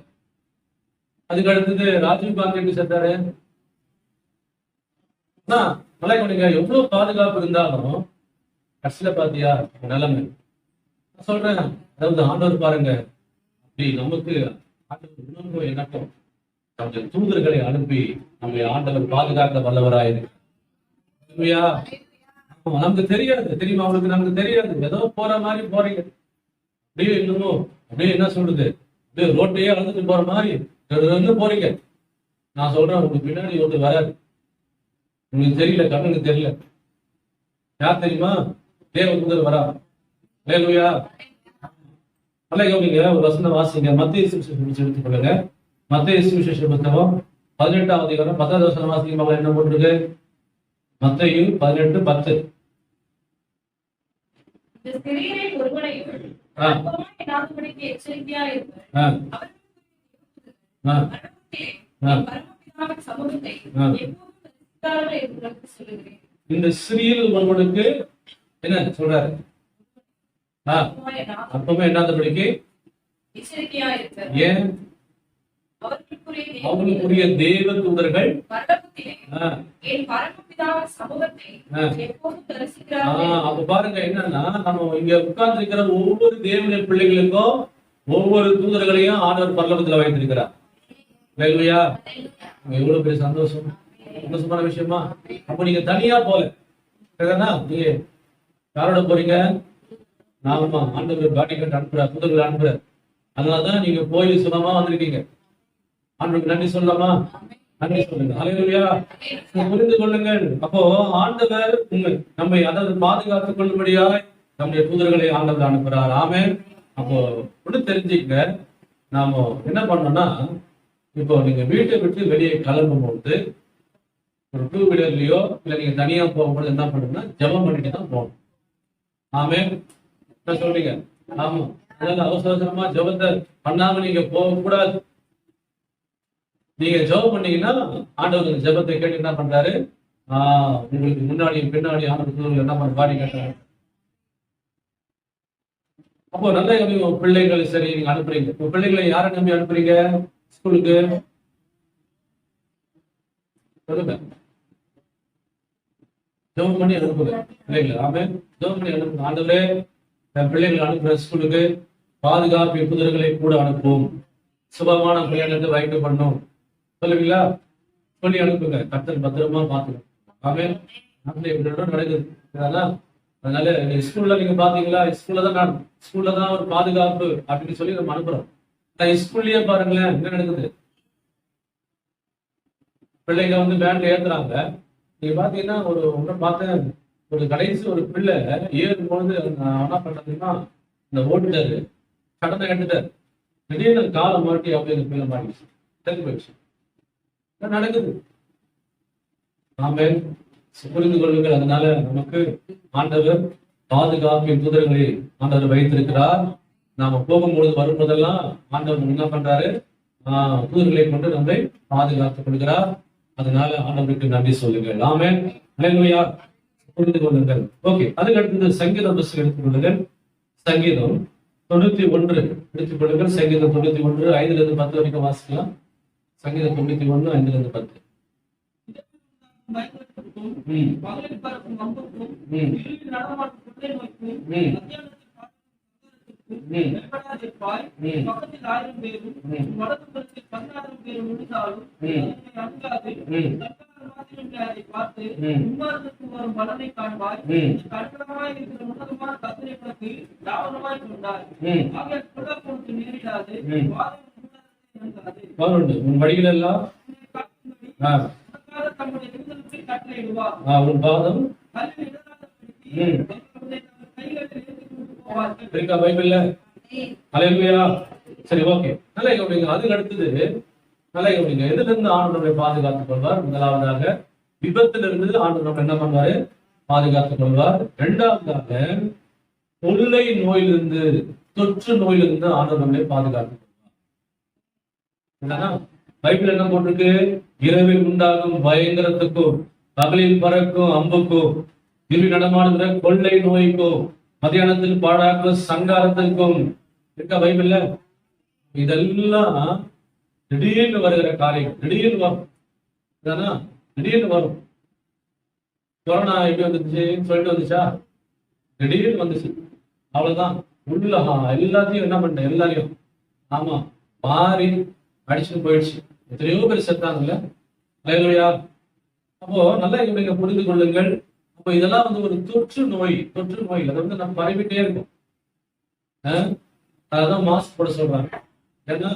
அதுக்கு அடுத்தது ராஜீவ் காந்தி எப்படி செத்தாரு? மலைக்கொண்டிங்க. எவ்வளவு பாதுகாப்பு இருந்தாலும் கடைசியில பாத்தியா நிலைமை. சொல்றேன், அதாவது ஆண்டவர் பாருங்க, அப்படி நமக்கு ஆண்டவர் உணர்வு எனக்கும் கொஞ்சம் தூதர்களை அனுப்பி நம்மை ஆண்டவர் பாதுகாக்க வல்லவராயிருக்கு. நமக்கு தெரியாது, தெரியுமா? அவங்களுக்கு நமக்கு தெரியாது. ஏதோ போற மாதிரி போறீங்க, அப்படியே இன்னமும் அப்படியே என்ன சொல்றது, அப்படியே ரோட்டையே அழுதுட்டு போற மாதிரி போறீங்க. நான் சொல்றேன், உங்களுக்கு பின்னாடி ஒன்று வராது. உங்களுக்கு தெரியல, கண்ணுக்கு தெரியல. யார் தெரியுமா? தேவ தூதர் வரா. அல்லேலூயா. நல்ல கவனிங்க. ஒரு வசனம் வாசிங்க. மத்தேயு சுவிசேஷம் எடுத்துக் கொள்ளுங்க. மத்தேயு சுவிசேஷ புத்தகம் 18ஆம் அதிகாரம் 10வது வசனம் வாசிங்க. என்ன போட்டிருக்கு? மத்தேயு 18:10. இந்த ஸ்ரீயில் ஒருவனுக்கு என்ன சொல்றாரு? அப்பவுமே என்னாதபடிக்கு ஏன் அவர்களுக்குரிய தேவ தூதர்கள் அப்ப பாருங்க என்னன்னா, நம்ம இங்க உட்கார்ந்து இருக்கிற ஒவ்வொரு தேவனுடைய பிள்ளைகளுக்கும் ஒவ்வொரு தூதர்களையும் ஆண்டவர் பரலோகத்துல வைத்திருக்கிறார். இல்லையா? எவ்வளவு பெரிய சந்தோஷம், சந்தோஷமான விஷயமா. அப்ப நீங்க தனியா போல, நீங்க யாரோட போறீங்க? நாம ஆண்டவர் பாடி கட்டு அனுப்புறார், தூதர்கள் அனுப்புறார். அதனாலதான் நீங்க போய் சுகமா வந்திருக்கீங்க. ஆண்டவருக்கு நன்றி சொல்லலாமா? நன்றி சொல்லுங்க. ஹல்லேலூயா. புரிந்து கொள்ளுங்கள். அப்போ ஆண்டவர் நம்மை அதாவது பாதுகாத்துக் கொள்ளும்படியாக நம்முடைய தூதர்களை ஆண்டவர் அனுப்புறார். ஆமென். அப்போ ஒண்ணு தெரிஞ்சுக்க, நாம என்ன பண்ணோம்னா, இப்போ நீங்க வீட்டை விட்டு வெளியே கிளம்பும் போது ஒரு 2 வீலர்லயோ இல்ல நீங்க தனியா போகும்போது என்ன பண்ணுன்னா, ஜெபம் பண்ணிட்டு தான் போகணும். ஆமென். என்ன சொல்றீங்க? ஆமா. அதனால அவசரமா ஜெபத்தை பண்ணாம நீங்க போக கூடாது. நீங்க ஜெபம் பண்ணீங்கன்னா ஆண்டவர் ஜெபத்தை கேட்டு என்ன பண்றாரு? உங்களுக்கு முன்னாடி பின்னாடி ஆண்டவர் என்ன பண்ண பாடி கேட்டாரு. அப்போ நல்ல பிள்ளைகள் சரி நீங்க அனுப்புறீங்க. உங்க பிள்ளைகளை யாரை நம்பி அனுப்புறீங்க ஸ்கூலுக்கு? சொல்லுங்க. ஜெபம் பண்ணி அனுப்புங்க பிள்ளைகளை. ஆமென். ஜெபம் பண்ணி அனுப்புங்க. ஆண்டவரே, என் பிள்ளைகளை அனுப்புற ஸ்கூலுக்கு பாதுகாப்பு புதர்களை கூட அனுப்புவோம், சுபமான பிரயாணத்தை வைக்க பண்ணும் சொல்லுவீங்களா? சொல்லி அனுப்புங்க. கர்த்தர் பத்திரமா பார்த்துக்கணும். ஆமென். நடக்குது. அதனால ஸ்கூல்ல நீங்க பாத்தீங்களா, ஸ்கூல்ல தான் ஒரு பாதுகாப்பு அப்படின்னு சொல்லி நம்ம அனுப்புறோம். ஸ்கூல்லயே பாருங்களேன் என்ன நடக்குது. பிள்ளைங்க வந்து பேண்ட்ல ஏத்துறாங்க. நீங்க பாத்தீங்கன்னா ஒண்ணு பார்த்தேன், ஒரு கடைசி ஒரு பிள்ளை ஏறும் பொழுது என்ன பண்றதுன்னா, இந்த ஓட்டுட்டாரு, கடனை கட்டுட்டாரு, திடீர்னு காலை மாட்டி அப்படியே அந்த பிள்ளை மாட்டிச்சு, தெரிஞ்சு போயிடுச்சு. நடக்குது. ஆமென். புரிந்து கொள்ளுங்கள். அதனால நமக்கு ஆண்டவர் பாதுகாப்பின் தூதர்களை ஆண்டவர் வைத்திருக்கிறார். நாம போகும்பொழுது வரும்போதெல்லாம் ஆண்டவர் என்ன பண்றாரு? தூதர்களை கொண்டு நம்மை பாதுகாத்துக் கொள்கிறார். அதனால ஆண்டவருக்கு நன்றி சொல்லுங்கள். ஆமென். ஹல்லேலூயா. புரிந்து கொள்ளுங்கள். ஓகே, அதுக்கு அடுத்தது சங்கீதம் எடுத்துக் கொள்ளுங்கள். சங்கீதம் 91 எடுத்துக் கொள்ளுங்கள். சங்கீதம் 91 5-10 வரைக்கும் வாசிக்கலாம். சங்கீதம் 91 5-10. உன் வழிகள் எல்லாம் உன் பாதம் இருக்கா பைபிள்ல? ஹல்லேலூயா. சரி, ஓகே, நல்லா கவனிங்க. அதுக்கு அடுத்தது நல்லா கவனிங்க. எதுல இருந்து ஆண்டவரை பாதுகாத்துக் கொள்வார்? முதலாவதாக விபத்திலிருந்து ஆண்டவர் என்ன பண்ணுவாரு? பாதுகாத்துக் கொள்வார். இரண்டாவதாக கொள்ளை நோயிலிருந்து, தொற்று நோயிலிருந்து ஆண்டவர் நம்மை பாதுகாத்துக் கொள்வார். பைபிள் என்ன போட்டிருக்கு? இரவில் உண்டாகும் பயங்கரத்துக்கும் பகலில் பறக்கும் அம்புக்கும் இருள் நடமாடுகிற கொள்ளை நோய்க்கும் மத்தியானத்தில் பாழாக்கும் சங்காரத்திற்கும் இருக்கா பைபிள்ல? இதெல்லாம் திடீர்னு வருகிற காரியம். திடீர்னு வரும். திடீர்னு வரும். கொரோனா எப்படி வந்துச்சு சொல்லிட்டு வந்துச்சா? திடீர்னு வந்துச்சு. அவ்வளவுதான். உள்ள எல்லாத்தையும் என்ன பண்ண, எல்லாரையும் ஆமா மாறி அடிச்சுட்டு போயிடுச்சு. எத்தனையோ பேர் செத்தாங்கல்ல. ஹல்லேலூயா. அப்போ நல்லா நீங்க புரிந்து கொள்ளுங்கள். அப்போ இதெல்லாம் வந்து ஒரு தொற்று நோய். அதை வந்து நம்ம பரவிட்டே இருக்கும். அதான் மாஸ்க் போட சொல்றாங்க. ஏன்னா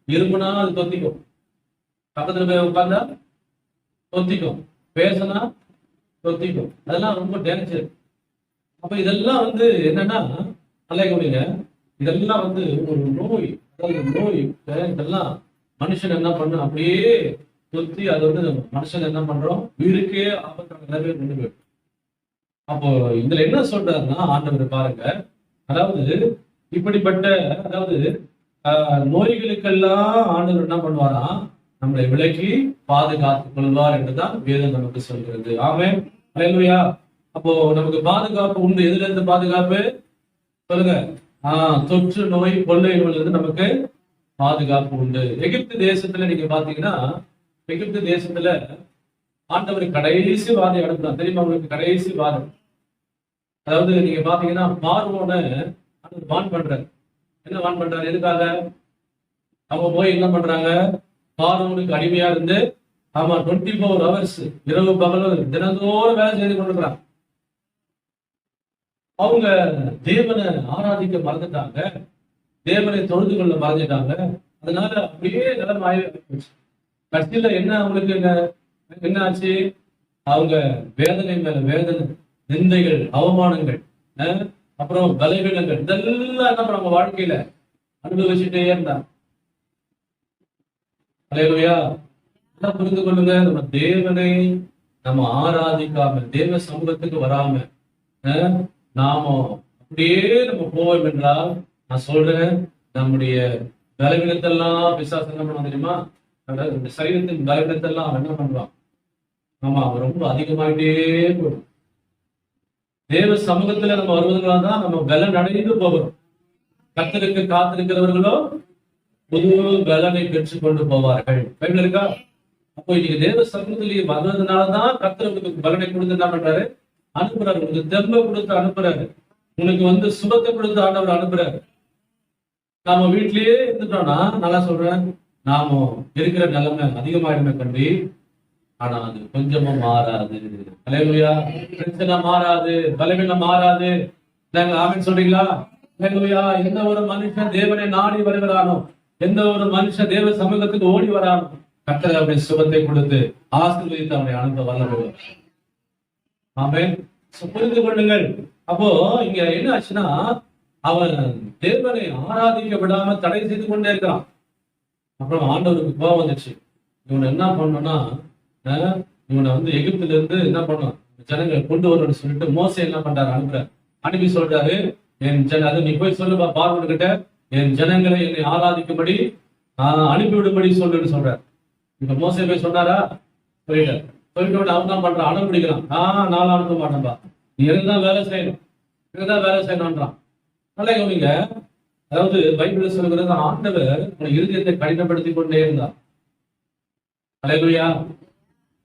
இருமுனா அது தொத்திக்கும், பக்கத்துல போய் உட்கார்ந்தா தொத்திக்கும், பேசினா தொத்திக்கும். அதெல்லாம் ரொம்ப டேஞ்சர். அப்ப இதெல்லாம் வந்து என்னன்னா, நல்லா கவனிங்க, இதெல்லாம் வந்து ஒரு நோய். நோய் இதெல்லாம் மனுஷன் என்ன பண்ண அப்படியே தொத்தி அது வந்து மனுஷன் என்ன பண்றோம், உயிருக்கே ஆபத்தான நிலைமை கொண்டு போயிடும். அப்போ இதுல என்ன சொல்றாருன்னா ஆண்டவர் பாருங்க, அதாவது இப்படிப்பட்ட அதாவது நோய்களுக்கெல்லாம் ஆண்டவர் என்ன பண்ணுவாராம், நம்மளை விலக்கி பாதுகாத்துக் கொள்வார் என்றுதான் வேதம் நமக்கு சொல்கிறது. ஆமென். ஹல்லேலூயா. அப்போ நமக்கு பாதுகாப்பு உண்டு. எதுல இருந்து பாதுகாப்பு? சொல்லுங்க. தொற்று நோய் கொள்ளை நோயிலிருந்து நமக்கு பாதுகாப்பு உண்டு. எகிப்து தேசத்துல நீங்க பாத்தீங்கன்னா, எகிப்து தேசத்துல ஆண்டவர் கடைசி வாதை அனுப்புறான். தெரியுமா உங்களுக்கு? கடைசி வாதம். அதாவது நீங்க பாத்தீங்கன்னா பார்வோன வான் பண்றாரு. என்ன வான் பண்றாரு? எதுக்காக? அவங்க போய் என்ன பண்றாங்க? பார்வோனுக்கு அடிமையா இருந்து 24 hours இரவு பகலும் தினந்தோறும் வேலை செய்து கொண்டிருக்கிறாங்க. அவங்க தேவனை ஆராதிக்க மறந்துட்டாங்க, தேவனை தொழுது கொள்ள மறந்துட்டாங்க. அதனால அப்படியே நிலைமை ஆயிடுச்சு. கடைசியில என்ன அவங்களுக்கு என்ன ஆச்சு? அவங்க வேதனை மேல வேதனை, நிந்தைகள், அவமானங்கள், அப்புறம் பலவீனங்கள், இதெல்லாம் என்ன அவங்க வாழ்க்கையில அனுபவிச்சுட்டே இருந்தாங்க. அல்லேலூயா. புரிந்து கொள்ளுங்க, நம்ம தேவனை நம்ம ஆராதிக்காம, தேவ சமூகத்துக்கு வராம நாம அப்படியே நம்ம போவோம் என்றால், நான் சொல்றேன், நம்முடைய பலவீனத்தெல்லாம் பிசாசு என்ன பண்ணுவான் தெரியுமா? இந்த சரீரத்தின் பலவீனத்தெல்லாம் என்ன பண்ணுவான்? அவன் ரொம்ப அதிகமாயிட்டே போடும். தேவ சமூகத்துல நம்ம வருவதனால தான் நம்ம பலன் அடைந்து போகிறோம். கர்த்தருக்கு காத்திருக்கிறவர்களோ புது பலனை பெற்றுக் கொண்டு போவார்கள். பைபிள் இருக்கா? அப்போ இன்னைக்கு தேவ சமூகத்திலேயே வந்ததுனாலதான் கர்த்தருக்கு பலனை கொடுத்து என்ன பண்றாரு? அனுப்புறாரு. உங்களுக்கு தெம்ப கொடுத்து அனுப்புறாரு. உனக்கு சுகத்தை கொடுத்து ஆண்டவர் அனுப்புறாரு. நாம வீட்லயே இருந்துட்டோம்னா, நல்லா சொல்றேன், நாம இருக்கிற நிலைமை அதிகமாயிடுமே கண்டி, ஆனா அது கொஞ்சமும் மாறாது. அல்லேலூயா. பிரச்சனை மாறாது, பலவீனம் மாறாது. நாங்க ஆமென் சொல்றீங்களா? அல்லேலூயா. எந்த ஒரு மனுஷன் தேவனை நாடி வருகிறானோ, எந்த ஒரு மனுஷன் தேவ சமூகத்துக்கு ஓடி வரானோ, கர்த்தர் அவனை சுகத்தை கொடுத்து ஆசீர்வதித்து அவனை அனுப்ப வல்லவர். ஆமென். புரிந்து கொள்ளுங்கள். அப்போ இங்க என்ன ஆச்சுன்னா, அவன் தேவனை ஆராதிக்க விடாம தடை செய்து கொண்டே இருக்கிறான். அப்புறம் ஆண்டவருக்கு கோபம் வந்துச்சு. இவனை என்ன பண்ணணும்னா, இவனை எகிப்துல இருந்து என்ன பண்ணும், ஜனங்கள் கொண்டு வரணும்னு சொல்லிட்டு மோசே என்ன பண்றாரு? அனுப்பி சொல்றாரு, அது நீ போய் சொல்லுப்பா பார்வோன் கிட்ட, என் ஜனங்களை என்னை ஆராதிக்கும்படி அனுப்பிவிடும்படி சொல்லுன்னு சொல்றாரு. இப்ப மோசே போய் சொன்னாரா? சொல்லிட்டாரு. சொல்லிட்டு அவன் தான் பண்றான், அடம் பிடிக்கிறான். நான் அனுப்ப மாட்டேன்பா, நீ எனக்குதான் வேலை செய்யணும், எனக்குதான் வேலை செய்யணும்ன்றான். நல்லா கவனிங்க. அதாவது பைபிள் சொல்லுகிறது, ஆண்டவர் உன் இருதயத்தை கடினப்படுத்தி கொண்டே இருந்தார். அல்லேலூயா.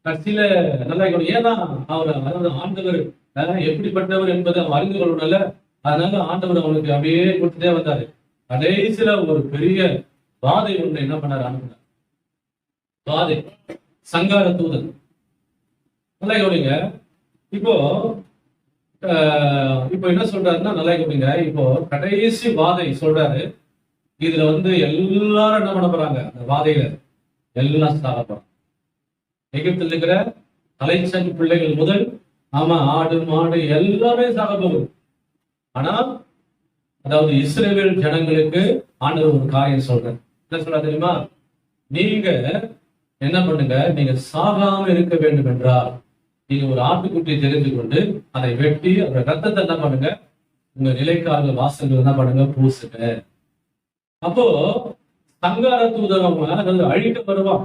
கடைசியில நல்லா கவனிங்க. ஏன்னா அதாவது ஆண்டவர் எப்படிப்பட்டவர் என்பதை அவன் அறிந்து கொள்ளணும்ல. அதனால ஆண்டவர் அவனுக்கு அப்படியே கொடுத்துட்டே வந்தாரு. கடைசியில ஒரு பெரிய வாதை ஒன்று என்ன பண்ணாரு? அனுப்பினார். வாதை, சங்கார தூதன். நல்லா கவனிங்க. இப்போ என்ன சொல்றாருன்னா, நல்லா கவனிங்க. இப்போ கடைசி வாதை சொல்றாரு. இதுல எல்லாரும் என்ன பண்ண போறாங்க? அந்த வாதையில எல்லாம் சாக போறாங்க. எகிப்தில் இருக்கிற தலைச்சன் பிள்ளைகள் முதல் ஆடு மாடு எல்லாமே சாக போகுது. ஆனா அதாவது இஸ்ரவேல் ஜனங்களுக்கு ஆண்டவர் ஒரு காரியம் சொல்றாரு. என்ன சொல்றா தெரியுமா? நீங்க என்ன பண்ணுங்க, நீங்க சாகாம இருக்க வேண்டும் என்றால், நீங்க ஒரு ஆட்டுக்குட்டியை தெரிந்து கொண்டு அதை வெட்டி அந்த ரத்தத்தை என்ன பண்ணுங்க, உங்க நிலைக்காக வாசல்கள் என்ன பண்ணுங்க, பூசுங்க. அப்போ சங்கார தூதன் அதாவது அழிக்க வருவான்.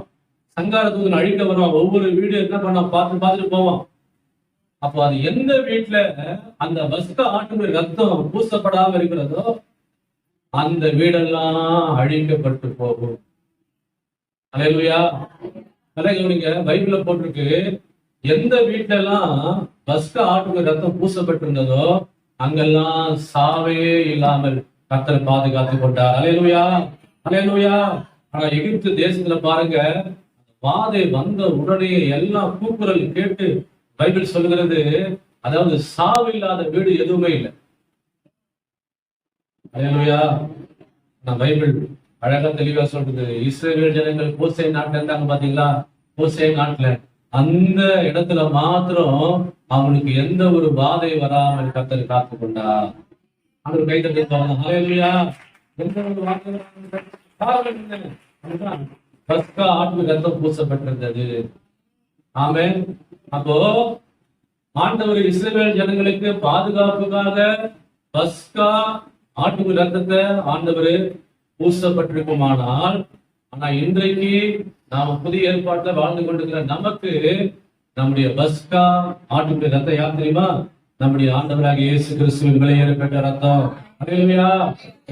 சங்கார தூதன் அழிக்க வருவான். ஒவ்வொரு வீடு என்ன பண்ண பார்த்துட்டு போவான். அப்போ அது எந்த வீட்டுல அந்த பஸ்கா ஆட்டுடைய ரத்தம் பூசப்படாம இருக்கிறதோ அந்த வீடெல்லாம் அழிக்கப்பட்டு போகும். அல்லேலூயா. கவனிங்க, பைபிள்ல போட்டிருக்கு, எந்த வீட்டுல எல்லாம் பஸ்கா ஆட்டுடைய ரத்தம் பூசப்பட்டிருந்ததோ அங்கெல்லாம் சாவே இல்லாமல் கர்த்தர் பாதுகாத்து கொண்டார். அல்லேலூயா, அல்லேலூயா. ஆனா எகிப்து தேசத்துல பாருங்க, வாதை வந்த உடனே எல்லாம் கூக்குரல் கேட்டு பைபிள் சொல்லுகிறது, அதாவது சாவில்லாத வீடு எதுவுமே இல்லை. அல்லேலூயா. நான் பைபிள் அழகா தெளிவா சொல்றது, இஸ்ரவேல் ஜனங்கள் கோசே நாட்டுல இருந்தாங்க பாத்தீங்களா? கோசே நாட்டுல அந்த இடத்துல மாத்திரம் அவனுக்கு எந்த ஒரு வாதை வராமல் கர்த்தர் காத்து கொண்டா. அவர் கை தட்டிருப்பாங்க. அல்லேலூயா. எந்த ஒரு வாதை பஸ்கா ஆட்டு ரத்தம் பூசப்பட்டிருந்தது. ஆமென். அப்போ ஆண்டவர் இஸ்ரவேல் ஜனங்களுக்கு பாதுகாப்புக்காக பஸ்கா ஆட்டு ரத்தத்தை ஆண்டவர் பூசப்பட்டிருக்குமானால், ஆனா இன்றைக்கு நாம புதிய ஏற்பாட்டுல வாழ்ந்து கொண்டிருக்கிற நமக்கு நம்முடைய பஸ்கா ஆட்டுடைய ரத்தம் யார் தெரியுமா? நம்முடைய ஆண்டவராக இயேசு கிறிஸ்துவின் விலையேறப்பட்ட ரத்தம். அல்லேலூயா.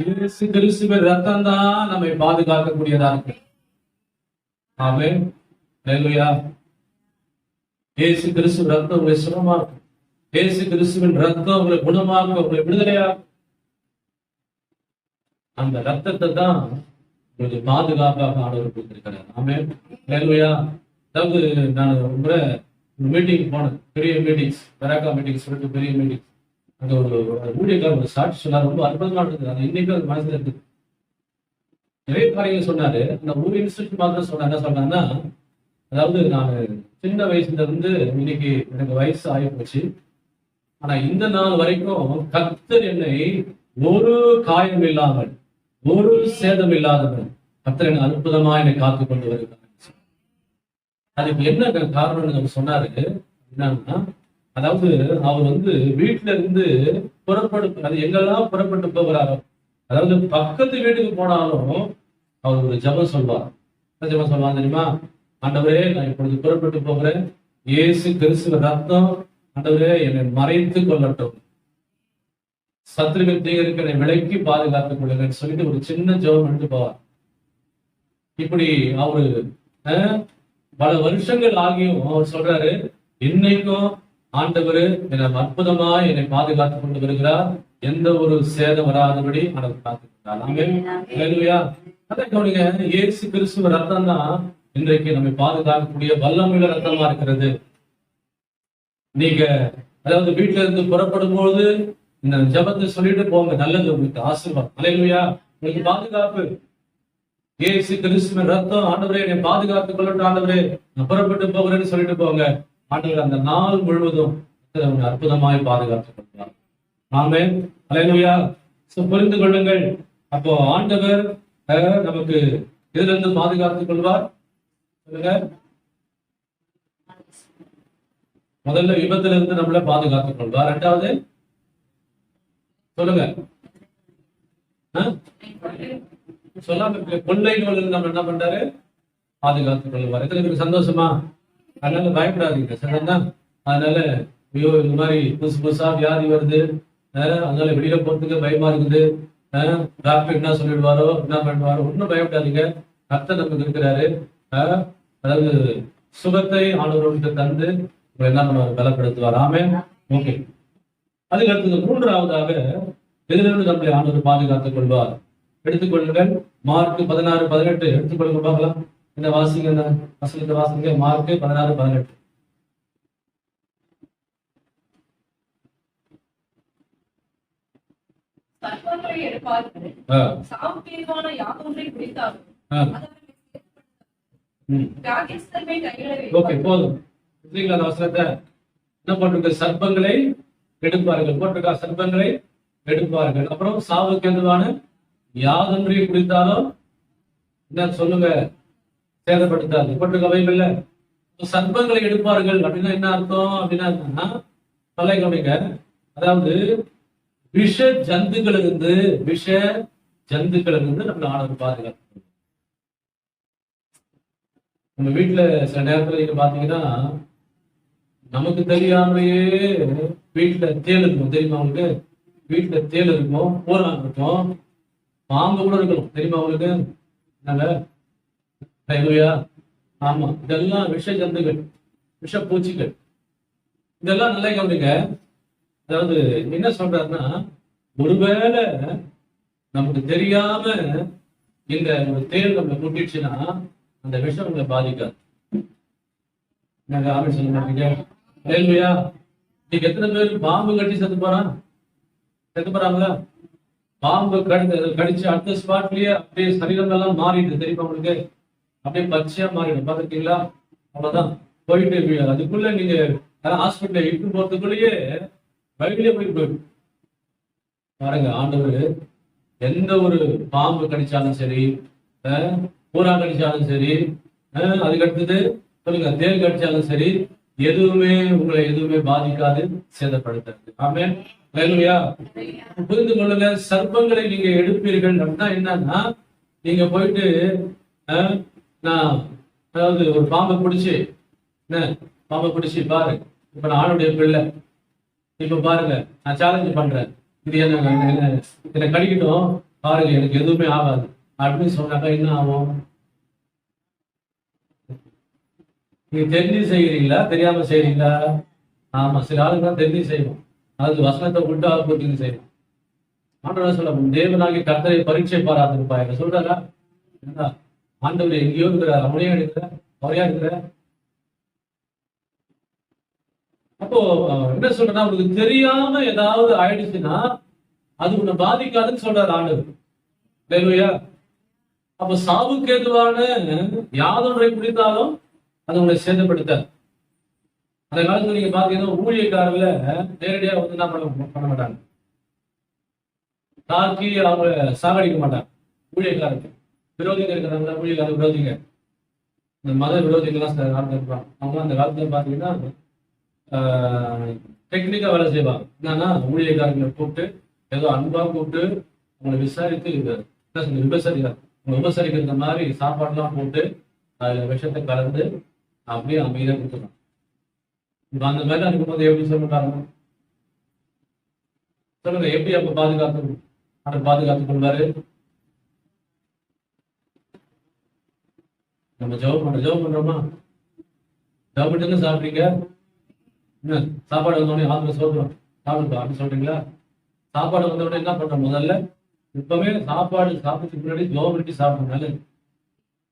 இயேசு கிறிஸ்துவின் ரத்தம் தான் நம்மை பாதுகாக்கக்கூடியதா இருக்கு. ஆமென். அல்லேலூயா. இயேசு கிறிஸ்துவின் ரத்தம் உங்களை சுகமாக்கும். இயேசு கிறிஸ்துவின் ரத்தம் உங்களை குணமாக்கும், உங்களை விடுதலையாக்கும். அந்த ரத்தத்தை தான் உங்களுக்கு பாதுகாப்பாக ஆண்டவர் கொடுத்திருக்கிறார். ஆமென். அல்லேலூயா. அதாவது நான் ஒரு மீட்டிங் போனேன், பெரிய மீட்டிங்ஸ், பெராக்கா மீட்டிங்ஸ் சொல்லிட்டு பெரிய மீட்டிங். அங்க ஒரு ஊழியக்காரர் ஒரு சாட்சி சொன்னார், ரொம்ப அற்புதமா இருந்தது. அது இன்னைக்கு அது மனசுல இருக்குது. நிறைய காரியங்கள் சொன்னாரு. அந்த ஒரு இன்ஸ்டியூட் மாத்திரம் சொன்ன என்ன சொன்னாங்கன்னா, அதாவது நான் சின்ன வயசுல இருந்து இன்னைக்கு எனக்கு வயசு ஆகி போச்சு. ஆனா இந்த நாள் வரைக்கும் கர்த்தர் என்னை ஒரு காயம் இல்லாமல், ஒரு சேதம் இல்லாதவன் கர்த்தர் என்னை அற்புதமா என்னை காத்து கொண்டு வருகிறார். அதுக்கு என்ன காரணம்னு அவர் சொன்னாரு. என்னன்னா, அதாவது அவர் வீட்டுல இருந்து அது எங்கெல்லாம் புறப்பட்டு போகிறாரோ, அதாவது பக்கத்து வீட்டுக்கு போனாலும் அவர் ஒரு ஜெபம் சொல்வார். என்ன ஜெபம் சொல்லுவாங்க தெரியுமா? ஆண்டவரே, நான் இப்பொழுது புறப்பட்டு போகிறேன், இயேசு கிறிஸ்துவின் ரத்தம் ஆண்டவரே என்னை மறைத்து கொள்ளட்டும், சத்துருவின் தீங்கிற்கு என்னை விலக்கி பாதுகாத்துக் கொள்ளுங்கன்னு சொல்லிட்டு ஒரு சின்ன ஜெபம் எடுத்து போவார். இப்படி அவரு பல வருஷங்கள் ஆகியும் அவர் சொல்றாரு, இன்னைக்கும் ஆண்டவர் என்னை அற்புதமா என்னை பாதுகாத்துக் கொண்டு வருகிறார், எந்த ஒரு சேதம் வராதபடி ஆண்டவர் காத்துக்கிறார். அல்லேலூயா. அதை கவனிங்க, இயேசு கிறிஸ்துவ ரத்தம் தான் இன்றைக்கு நம்மை பாதுகாக்கக்கூடிய வல்லமையுள்ள ரத்தமா இருக்கிறது. நீங்க அதாவது வீட்டுல இருந்து புறப்படும் போது இந்த ஜெபத்தை சொல்லிட்டு போங்க, நல்லது, உங்களுக்கு ஆசீர்வாதம். அல்லேலூயா. உங்களுக்கு பாதுகாப்பு. இயேசு கிறிஸ்துவின் ரத்தம் ஆண்டவரே என்னை பாதுகாத்துக் கொள்ளட்டும், ஆண்டவரே நான் புறப்பட்டு போகிறேன்னு சொல்லிட்டு போங்க. ஆண்டவர் அந்த நாள் முழுவதும் அற்புதமாய் பாதுகாத்துக் கொள்வார். ஆமென். அல்லேலூயா. புரிந்து கொள்ளுங்கள். அப்போ ஆண்டவர் நமக்கு இதுல இருந்து பாதுகாத்துக் கொள்வார். சொல்லுங்க. முதல்ல விபத்துல இருந்து நம்மள பாதுகாத்துக் கொள்வார். இரண்டாவது சொல்லுங்க. சொல்லாம கொள்ளை நோயிலிருந்து நம்ம என்ன பண்றாரு? பாதுகாத்துக் கொள்வார். எத்தனை பேருக்கு சந்தோஷமா? அதனால பயப்படாதீங்க, சரிதான்? அதனால ஐயோ இந்த மாதிரி புதுசு புதுசா வியாதி வருது, அதனால வெளியில போறதுக்கு பயமா இருக்குது, டாக்டர் என்ன சொல்லிடுவாரோ, என்ன பண்ணுவாரோ, ஒன்னும் பயப்படாதீங்க. கர்த்தர் நமக்கு இருக்கிறாரு. அதாவது சுகத்தை ஆண்டவருக்கு தந்து என்ன பண்ணுவார்? பலப்படுத்துவார். ஆமென். ஓகே. அதுக்கு அடுத்தது மூன்றாவதாக எதிலிருந்து நம்மளை ஆண்டவர் பாதுகாத்துக் கொள்வார். எடுத்துக்கொள்ளுங்கள். மார்க் 16:18 எடுத்துக்கொள்ளுங்க பார்க்கலாம். இந்த வாசிங்க, இந்த வசனத்தை வாசிங்க. மார்க் 16:18. சர்ப்பங்களை எடுப்பார்கள், சாவுக்கேதுவான யாதொன்றை குடித்தாலும் ஓகே, போதும். அந்த வசனத்தை என்ன போட்டிருக்க? சர்ப்பங்களை எடுப்பார்கள் போட்டிருக்கா? சர்ப்பங்களை எடுப்பார்கள். அப்புறம் சாவுக்கு எதுவான யாதொன்றை குடித்தாலும் என்ன சொல்லுங்க? சேதப்படுத்தாது போட்டிருக்க பைபிள்ல. சர்ப்பங்களை எடுப்பார்கள் அப்படின்னா என்ன அர்த்தம்? அப்படின்னா தொலை கவனிங்க. அதாவது விஷ ஜந்துக்கள் இருந்து நம்ம ஆண்டவர் பாதுகாப்பு. நம்ம வீட்டுல சில நேரத்துல நீங்க பாத்தீங்கன்னா நமக்கு தெரியாமலேயே வீட்டுல தேல் இருக்கும், தெரியுமா உங்களுக்கு? வீட்டுல தேல் இருக்கும், பூரான் இருக்கும், பாம்பு கூட இருக்கணும், தெரியுமா உங்களுக்கு? என்னங்க? ஆமா, இதெல்லாம் விஷ ஜந்துகள், விஷ பூச்சிகள். இதெல்லாம் நல்லா கவனிங்க. அதாவது என்ன சொல்றாருன்னா, ஒருவேளை நமக்கு தெரியாம இந்த ஒரு தேல் நம்மளை முட்டிடுச்சுன்னா அந்த விஷம் உங்களை பாதிக்காது. நாங்க ஆமே சொல்ல மாட்டீங்க. இல்லையா? இன்னைக்கு எத்தனை பேர் பாம்பு கட்டி செத்து போறாங்களா? பாம்பு கடிச்சு அடுத்த ஸ்பாட்லயே அப்படியே சரீரம் எல்லாம் மாறிடுது, தெரியுமா உங்களுக்கு? அப்படியே பச்சையா மாறிடும், பாத்துருக்கீங்களா? அவ்வளவுதான். போயிட்டு அதுக்குள்ள நீங்க ஹாஸ்பிட்டல இட்டு போறதுக்குள்ளேயே வழியிலே போயிடும். பாருங்க, ஆண்டவர் எந்த ஒரு பாம்பு கடிச்சாலும் சரி, பூரா கடிச்சாலும் சரி, அதுக்கடுத்தது சொல்லுங்க தேல் கடிச்சாலும் சரி, உங்களை பாதிக்காது, சேதப்படுத்தாது. ஆமென். அல்லேலூயா. புரிந்து கொள்ளுங்க. சர்ப்பங்களை நீங்க எடுப்பீர்கள் அப்படின்னா என்னன்னா, நீங்க போயிட்டு நான் அதாவது ஒரு பாம்பை பிடிச்சி பாரு, இப்ப நான் ஆணுடைய பிள்ளை, இப்ப பாருங்க நான் சேலஞ்ச் பண்றேன், இது என்னை கடிக்கட்டும் பாருங்க, எனக்கு எதுவுமே ஆகாது அப்படின்னு சொன்னாக்கா என்ன ஆகும்? நீங்க தெரிஞ்சு செய்யறீங்களா தெரியாம செய்யறீங்களா? ஆமா, சில ஆளுங்க தான் தெரிஞ்சு செய்வோம். அது வசனத்தை உண்டா போட்டு செய்வோம். ஆண்டவர் சொல்ல தேவனாகி கர்த்தரை பரீட்சை பாராதிருப்பா என்ன சொல்றாரா? ஆண்டவர் எங்கேயோ இருக்கிறார், அவனையா இருக்கிற அவரையா இருக்கிற. அப்போ என்ன சொல்றேன்னா, உங்களுக்கு தெரியாம ஏதாவது ஆயிடுச்சுன்னா அது உன்னை பாதிக்காதுன்னு சொல்றாரு ஆண்டவர். இல்லையா? அப்ப சாவுக்கு ஏதுவான யாதொன்றை குடித்தாலும் அது உங்களை சேதப்படுத்த. அந்த காலத்துல நீங்க பாத்தீங்கன்னா ஊழியக்காரர்ல நேரடியா வந்து என்ன பண்ண மாட்டாங்க, தாக்கி அவங்க சாகடிக்க மாட்டாங்க. ஊழியக்காரருக்கு விரோதிகள் இருக்கிறாங்க, ஊழியக்கார விரோதிங்க, இந்த மத விரோதிகள்லாம் சில காலத்துல இருப்பாங்க. அவங்க அந்த காலத்துல பாத்தீங்கன்னா டெக்னிக்கா வேலை செய்வாங்க. என்னன்னா ஊழியக்காரங்களை கூப்பிட்டு ஏதோ அன்பா கூப்பிட்டு அவங்களை விசாரித்து உபசரிக்கிற மாதிரி சாப்பாடுலாம் போட்டு அதுல விஷத்தை கலந்து அப்படியே அமைதியா கொடுத்துருவாங்க. இப்ப அந்த மாதிரி இருக்கும்போது எப்படி சொல்லிட்டாங்க சொல்லுங்க, எப்படி அப்ப பாதுகாத்துக் கொள்வாரு? நம்ம ஜெபம் பண்றோமா? ஜெபம் பண்ணிட்டு சாப்பிட்டீங்க, என்ன சாப்பாடு வந்தோடனே ஆத்ம சோதனம் சாப்பிடுப்பா அப்படின்னு சொல்றீங்களா? சாப்பாடு வந்தோடனே என்ன பண்றோம்? முதல்ல இப்பவே சாப்பாடு சாப்பிட்டு முன்னாடி ஜெபம் பண்ணி சாப்பிடணும். நல்லது.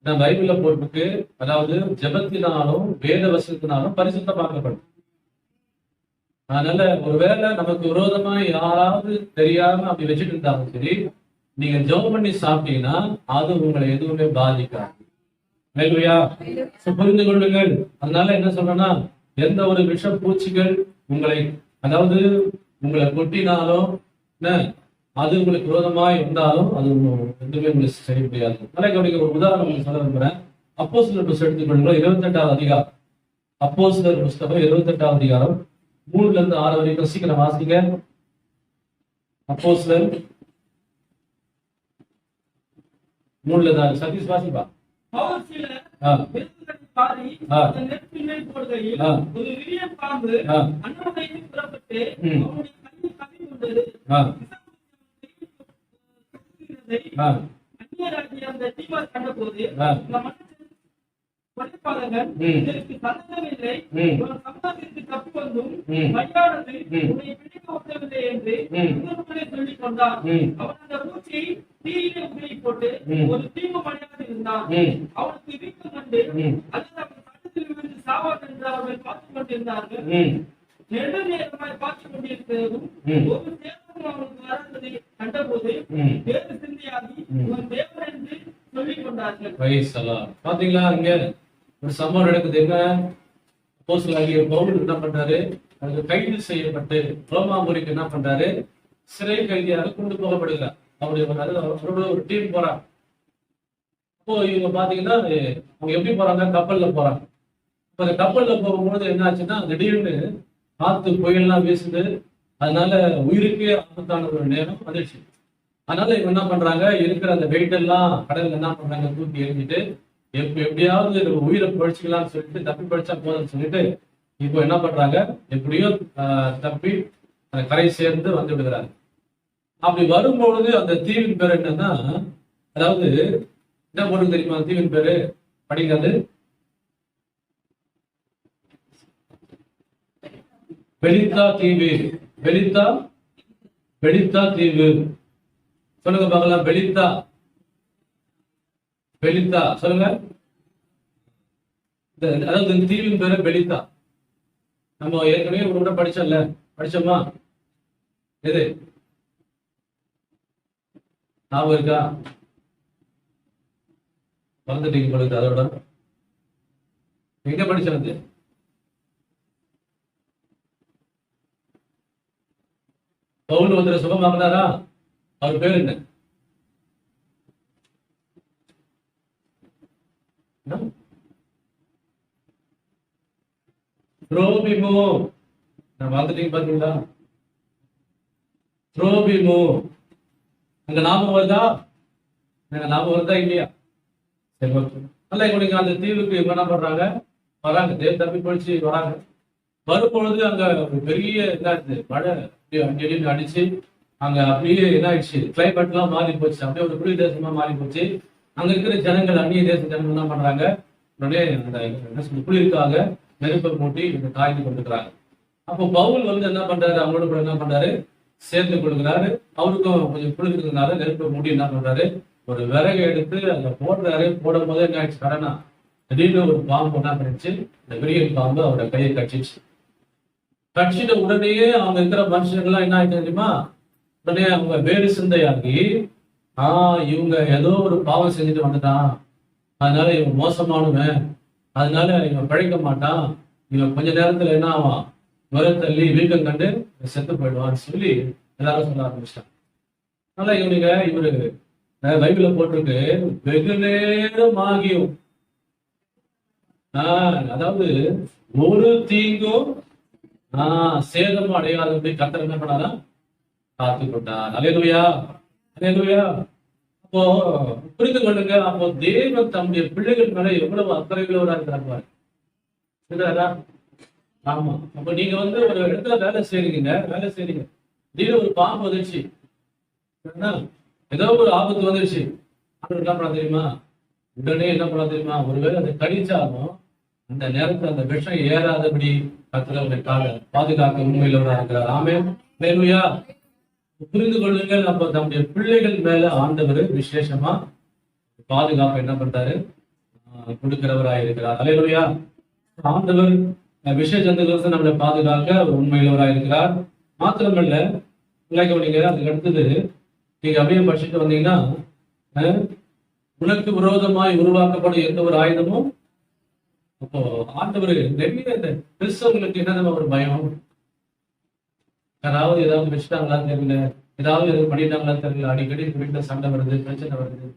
நான் பைபிள்ல போட்டுருக்கு, அதாவது ஜெபத்தினாலும் வேத வசனத்தினாலும் பரிசுத்தமாக்கப்படும். அதனால ஒருவேளை நமக்கு விரோதமா யாராவது தெரியாம அப்படி வச்சுட்டு இருந்தாலும் சரி, நீங்க ஜெபம் பண்ணி சாப்பிட்டீங்கன்னா அது உங்களை எதுவுமே பாதிக்காது. புரிந்து கொள்ளுங்கள். அதனால என்ன சொல்றேன்னா, எந்த ஒரு விஷ பூச்சிகள் உங்களை அதாவது உங்களை கொட்டினாலும் அது உங்களுக்கு விரோதமாய் இருந்தாலும் அது எதுவுமே உங்களுக்கு செய்ய முடியாது. நாளைக்கு ஒரு உதாரணம் உங்களுக்கு சொல்ல விரும்புறேன். அப்போஸ்தலர் புஸ்தகம் எடுத்துக்கொள்ளுங்கள், 28வது அதிகாரம். அப்போஸ்தலர் புஸ்தகம் 28வது அதிகாரம் 3ல இருந்து 6 வரைக்கும் சீக்கிரம் வாசிங்க. அப்போஸ்தலர் 3ல தான் சதீஷ் வாசிப்பா. போட்டு ஒரு தீவு மனிதனாக இருந்தான். அவனுக்கு வீக்கம் கண்டு அல்லது சாவார் என்று அவர்கள் பார்த்துக் கொண்டிருந்தார்கள். நெடுநேரமாய் பார்த்துக் கொண்டிருக்கிறதும் ஒரு தேவனும் அவனுக்கு வளர்ந்ததை கண்டபோது வேறு சிந்தையாகி ஒரு தேவன் என்று சொல்லிக் கொண்டார்கள். பாத்தீங்களா, இங்க ஒரு சம்பவம் நடக்குது. என்ன அப்போஸ்தலனாகிய பவுல் என்ன பண்றாரு? அதுக்கு கைது செய்யப்பட்டு ரோமாபுரிக்கு என்ன பண்றாரு? சிறை கைதியாக கொண்டு போகப்படுகிறார். அவருடைய ஒரு டீம் போறாங்க. அப்போ இவங்க பாத்தீங்கன்னா அவங்க எப்படி போறாங்க? கப்பல்ல போறாங்க. இப்ப அந்த கப்பல்ல போகும்போது என்ன ஆச்சுன்னா, திடீர்னு காத்து புயல்லாம் வீசுது. அதனால உயிருக்கே ஆபத்தான ஒரு நேரம் வந்துடுச்சு. அதனால இவங்க என்ன பண்றாங்க? இருக்கிற அந்த வெயிட் எல்லாம் கடல்ல என்ன பண்றாங்க? தூக்கி எறிஞ்சிட்டு எப்படியாவது உயிரை பழிச்சுக்கலாம்னு சொல்லிட்டு, தப்பி பழிச்சா போதும்னு சொல்லிட்டு இப்போ என்ன பண்றாங்க? எப்படியோ தப்பி அந்த கரை சேர்ந்து வந்து விடுகிறாங்க. அப்படி வரும்பொழுது அந்த தீவின் பேர் என்னன்னா, அதாவது என்ன போட்டு தெரியுமா? அந்த தீவின் பேரு படிக்காது, பெலித்தா தீவு. பெலித்தா தீவு சொல்லுங்க பார்க்கலாம். பெலித்தா சொல்லுங்க. அதாவது இந்த தீவின் பேரு பெலித்தா. நம்ம ஏற்கனவே ஒரு கூட படிச்சோமா? எது ஞாபகம் இருக்கா? மறந்துட்டீங்க பொழுது. அதோட எங்க படிச்சது? பவுல் ஒருத்தர் சுகம் வாங்கினாரா? அவர் பேர் என்ன? த்ரோபிமோ. நான் மறந்துட்டீங்க பாத்தீங்களா? த்ரோபிமோ. அங்க ஞாபகம் வருதா? ஞாபகம் வருதா இல்லையா? சரி, ஓகே. நல்லா இவங்க அந்த தீவுக்கு இவங்க என்ன பண்றாங்க? வராங்க. தேவ தப்பி போயிடுச்சு வராங்க. வரும்பொழுது அங்க ஒரு பெரிய என்ன மழை அடிச்சு அங்க அப்படியே என்ன ஆயிடுச்சு, கிளைமேட் எல்லாம் மாறி போச்சு, அப்படியே ஒரு குளிர் தேசமா மாறி போச்சு. அங்க இருக்கிற ஜனங்கள், அந்நிய தேச ஜனங்கள் என்ன பண்றாங்க, உடனே அந்த என்ன சொல்றது, குளிருக்காக நெருப்பை மூட்டி இங்க காய்ந்து கொண்டிருக்கிறாங்க. அப்போ பவுல் வந்து என்ன பண்றாரு, அவங்களோட கூட என்ன பண்றாரு, சேர்ந்து கொடுக்குறாரு. அவருக்கும் கொஞ்சம் குளிர்க்கிறதுனால நெருப்பை மூட்டி என்ன பண்றாரு, ஒரு விறகு எடுத்து அதுல போடுறாரு. போடும் போதே என்ன ஆயிடுச்சு, கடனா திடீர்னு ஒரு பாம்பு என்ன பண்ணிடுச்சு, இந்த விரியன் பாம்பு அவரோட கையை கட்சிச்சு. கட்சிட்ட உடனேயே அவங்க இருக்கிற மனுஷங்கள்லாம் என்ன ஆயிடுச்சு தெரியுமா, உடனே அவங்க வேறு சிந்தையாகி, இவங்க ஏதோ ஒரு பாவம் செஞ்சுட்டு வந்துட்டான், அதனால இவன் மோசமானவன், அதனால இவன் பிழைக்க மாட்டான், இவன் கொஞ்ச நேரத்துல என்ன ஆவான், நுரை தள்ளி வீக்கம் கண்டு செத்து போயிடுவான்னு சொல்லி எல்லாரும் சொல்ல ஆரம்பிச்சிட்டாங்க. அதனால இவரு பைபிள்ல போட்டிருக்கு, வெகு நேரம் ஆகியும் அதாவது ஒரு தீங்கும் சேதமும் அடையாதபடி கர்த்தர் என்ன பண்ணாரா, காத்து கொண்டார். அல்லேலூயா, அல்லேலூயா. அப்போ புரிந்து கொள்ளுங்க, அப்போ தேவன் தம்முடைய பிள்ளைகள் மேல எவ்வளவு அக்கறைகளோட இருக்கிறாரா. ஆமா, அப்ப நீங்க வந்து ஒரு இடத்துல வேலை செய்றீங்க, திடீர்னு ஒரு பாம்பு வந்துருச்சு, ஏதோ ஒரு ஆபத்து வந்துருச்சு, என்ன பண்ண தெரியுமா, உடனே என்ன பண்ண தெரியுமா, ஒருவேளை அதை கடிச்சாலும் அந்த நேரத்துல அந்த விஷம் ஏறாதபடி கர்த்தர் பாதுகாக்க உண்மையிலவராக இருக்கிறார். ஆமென், அல்லேலூயா. புரிந்து கொள்ளுங்கள், நம்ம நம்முடைய பிள்ளைகள் மேல ஆண்டவர் விசேஷமா பாதுகாப்பு என்ன பண்றாரு, கொடுக்கிறவராக இருக்கிறார். அல்லேலூயா. ஆண்டவர் விஷயஜந்துகளுக்கு நம்மளை பாதுகாக்க அவர் உண்மையிலவராக இருக்கிறார். மாத்திரமல்ல, நீங்க அதுக்கு அடுத்தது நீங்க அப்படியே படிச்சுட்டு வந்தீங்கன்னா, உனக்கு விரோதமாய் உருவாக்கப்படும் எந்த ஒரு ஆயுதமும், அப்போ ஆண்டவர் நிறைய இந்த கிறிஸ்தவங்களுக்கு என்ன ஒரு பயம், யாராவது ஏதாவது வச்சுட்டாங்களா தெரியல, ஏதாவது எதுவும் பண்ணிட்டாங்களா தெரியல, அடிக்கடி வீட்டுல சண்டை வருது, பிரச்சனை வருது,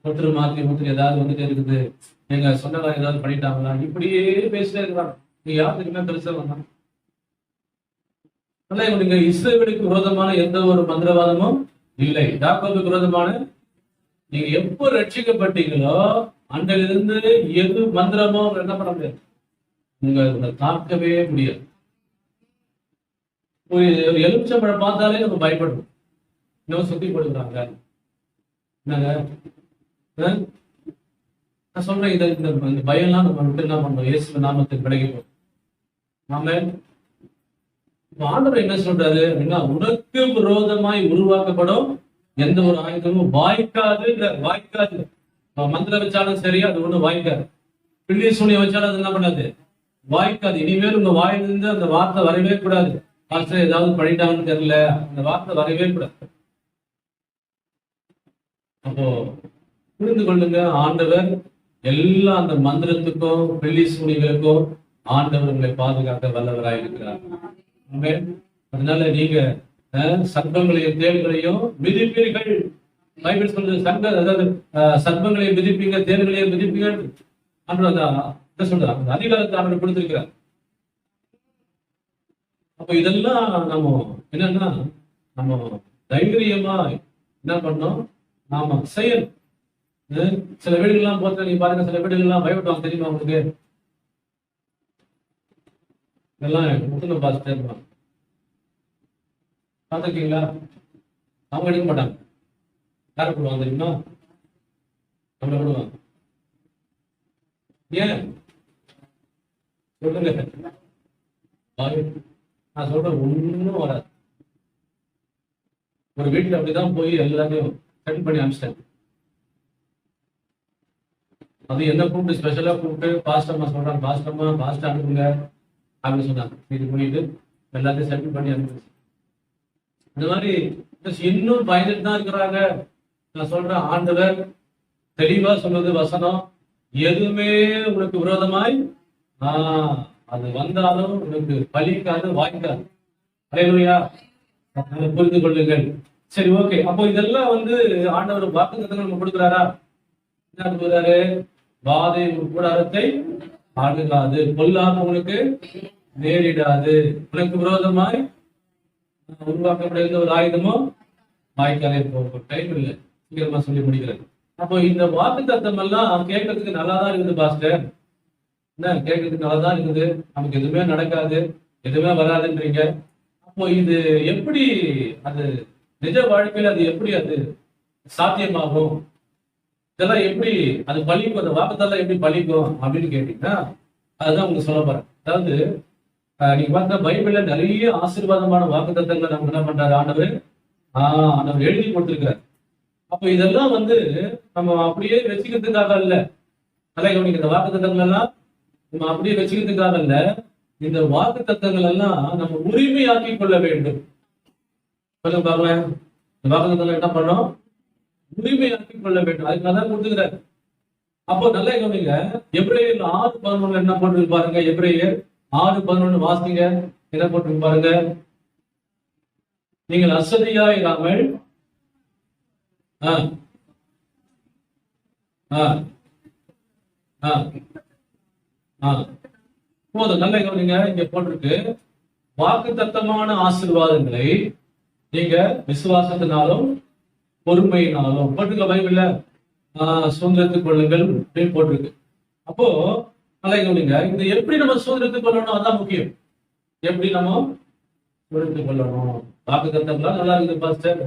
ஒருத்தர் மாத்தி ஒருத்தர் ஏதாவது வந்துட்டே இருக்குது, எங்க சொந்தக்காரங்க ஏதாவது பண்ணிட்டாங்களா, இப்படியே பேசிட்டே இருக்கிறாங்க. நீங்க யாருக்குமே கிறிஸ்தவம் தான். ஆனா இவனுக்கு இஸ்ரவேலுக்கு விரோதமான எந்த ஒரு மந்திரவாதமும் இல்லை, யாக்கோபுக்கு விரோதமான, நீங்க எப்போ ரட்சிக்கப்பட்டீங்களோ அன்றிலிருந்து எது மந்திரமோ என்ன பண்ண முடியாது, உங்களை தாக்கவே முடியாது. ஒரு எலுமிச்சம்பழம் பார்த்தாலே நம்ம பயப்படணும், இன்னும் சுத்தி போடுறாங்க. என்னங்க நான் சொல்றேன், இந்த பயம்லாம் நம்ம விட்டு என்ன பண்ணோம், இயேசு நாமத்துக்கு விலகிப்போம். ஆமென். ஆண்டவர் என்ன சொல்றாரு அப்படின்னா, உனக்கு விரோதமாய் உருவாக்கப்படும் எந்த ஒரு ஆயுதமும் வாய்க்காது. மந்திரம் வச்சாலும் சரி, அது ஒண்ணு வாய்க்காது. பிள்ளை சூனியம் வச்சாலும் அது என்ன பண்ணாது, வாய்க்காது. இனிமேல் உங்க வாயிலிருந்து அந்த வார்த்தை வரவே கூடாது, பாஸ்டர் ஏதாவது பண்ணிட்டாங்கன்னு தெரியல, அந்த வார்த்தை வரவே கூடாது. அப்போ புரிந்து கொள்ளுங்க, ஆண்டவர் எல்லா அந்த மந்திரத்துக்கும் பிள்ளை சூனிகளுக்கும் ஆண்டவர் உங்களை பாதுகாக்க வல்லவராய் இருக்கிறார். அதனால நீங்க சர்ப்பங்களையும் தேள்களையும் மிதிப்பீர்கள். பைபிள் சொல்றது அதாவது சர்ப்பங்களையும் மிதிப்பீங்க, தேள்களையும் மிதிப்பீங்க சொல்றாங்க, அந்த அதிகாரத்தை அவர் கொடுத்திருக்கிறார். அப்ப இதெல்லாம் நம்ம என்னன்னா, நம்ம தைரியமா என்ன பண்ணோம், நாம செய்யணும். சில வீடுகள்லாம் பார்த்தா நீங்க பாருங்க, சில வீடுகள்லாம் பயப்படுவாங்க தெரியுமா உங்களுக்கு, இதெல்லாம் முத்துன பாஸ்டர் இருப்பாங்க, பார்த்துருக்கீங்களா? அவங்க எடுக்க மாட்டாங்க, யாரை போடுவாங்க தெரியுமா, நம்மளை போடுவாங்க. ஏன் சொல்லுங்க, நான் சொல்றேன், ஒன்னும் வராது. ஒரு வீட்டுல அப்படிதான் போய் எல்லாத்தையும் செட் பண்ணி அனுப்பிச்சிட்டேன். அது என்ன கூப்பிட்டு ஸ்பெஷலா கூப்பிட்டு பாஸ்டர்மா சொல்றாங்க, பாஸ்டர் அனுப்புங்க அப்படின்னு சொன்னாங்க. இது பண்ணிட்டு எல்லாத்தையும் செட்டில் பண்ணி அனுப்பிச்சு. இந்த மாதிரி இன்னும் பயந்துட்டு தான் இருக்கிறாங்க. நான் சொல்றேன், ஆண்டவர் தெளிவா சொல்றது வசனம், எதுவுமே உனக்கு விரோதமாய் அது வந்தாலும் உனக்கு பலிக்காது, வாய்க்காது. அல்லேலூயா. புரிந்து கொள்ளுங்கள். சரி, ஓகே. அப்போ இதெல்லாம் ஆண்டவர் வாக்குத்தத்தங்கள் நம்ம கொடுக்குறாரா? என்ன கொடுக்குறாரு? வாதை கூடாரத்தை ஆடுகாது, பொல்லாப்பு உனக்கு நேரிடாது, உனக்கு விரோதமாய் உருவாக்கப்படுகிற ஒரு ஆயுதமும் வாய்க்காலே போகும். டைம் இல்லை, சீக்கிரமா சொல்லி முடிக்கிறது. அப்போ இந்த வாக்கு தத்தம் எல்லாம் கேட்கறதுக்கு நல்லாதான் இருக்குது பாஸ்டர், என்ன கேட்கறதுக்கு நல்லாதான் இருக்குது, நமக்கு எதுவுமே நடக்காது, எதுவுமே வராதுன்றீங்க. அப்போ இது எப்படி அது நிஜ வாழ்க்கையில அது எப்படி அது சாத்தியமாகும், இதெல்லாம் எப்படி அது பலிக்கும், அந்த வாக்குத்தத்தம் எப்படி பலிக்கும் அப்படின்னு கேட்டீங்கன்னா அதுதான் உங்களுக்கு சொல்ல போறேன். அதாவது நீங்க பார்த்தா பைபிள்ல நிறைய ஆசீர்வாதமான வாக்குத்தத்தங்களை நமக்கு என்ன பண்றாரு ஆண்டவர் ஆண்டவர் எழுதி கொடுத்திருக்கிறார். அப்ப இதெல்லாம் வந்து நம்ம அப்படியே வச்சுக்கிறதுக்காக இல்ல, நல்லா கவனிக்க, இந்த வாக்குத்தத்தங்கள் எல்லாம் நம்ம அப்படியே வச்சுக்கிறதுக்காக இல்ல, இந்த வாக்குத்தத்தங்கள் எல்லாம் நம்ம உரிமையாக்கி கொள்ள வேண்டும். சொல்லுங்க பாருங்களேன், இந்த வாக்குத்தத்தங்கள் என்ன பண்ணோம், உரிமையாக்கி கொள்ள வேண்டும். அதுக்காக தான் கொடுத்துக்கிறார். அப்போ நல்லா கவனிங்க, எபிரேயர் 6:11 என்ன போட்டு பாருங்க. எபிரேயர் 6:11 வாசிங்க. என்ன போட்டு பாருங்க. நீங்கள் அசதியாயிராமல் போதும். நல்ல கவனிங்க, இங்க போட்டிருக்கு வாக்குத்தத்தமான ஆசீர்வாதங்களை நீங்க விசுவாசத்தினாலும் பொறுமையினாலும் போட்டுக்க பைபிள்ல சுதந்திரத்துக் கொள்ளுங்கள் அப்படின்னு போட்டிருக்கு. அப்போ நல்லா கவனிங்க, இந்த எப்படி நம்ம சுதந்திரத்துக் கொள்ளணும் அதான் முக்கியம். எப்படி நம்ம சுதந்திரத்துக் கொள்ளணும், வாக்குத்தத்தம்லாம் நல்லா இருக்குது பாஸ்டர்,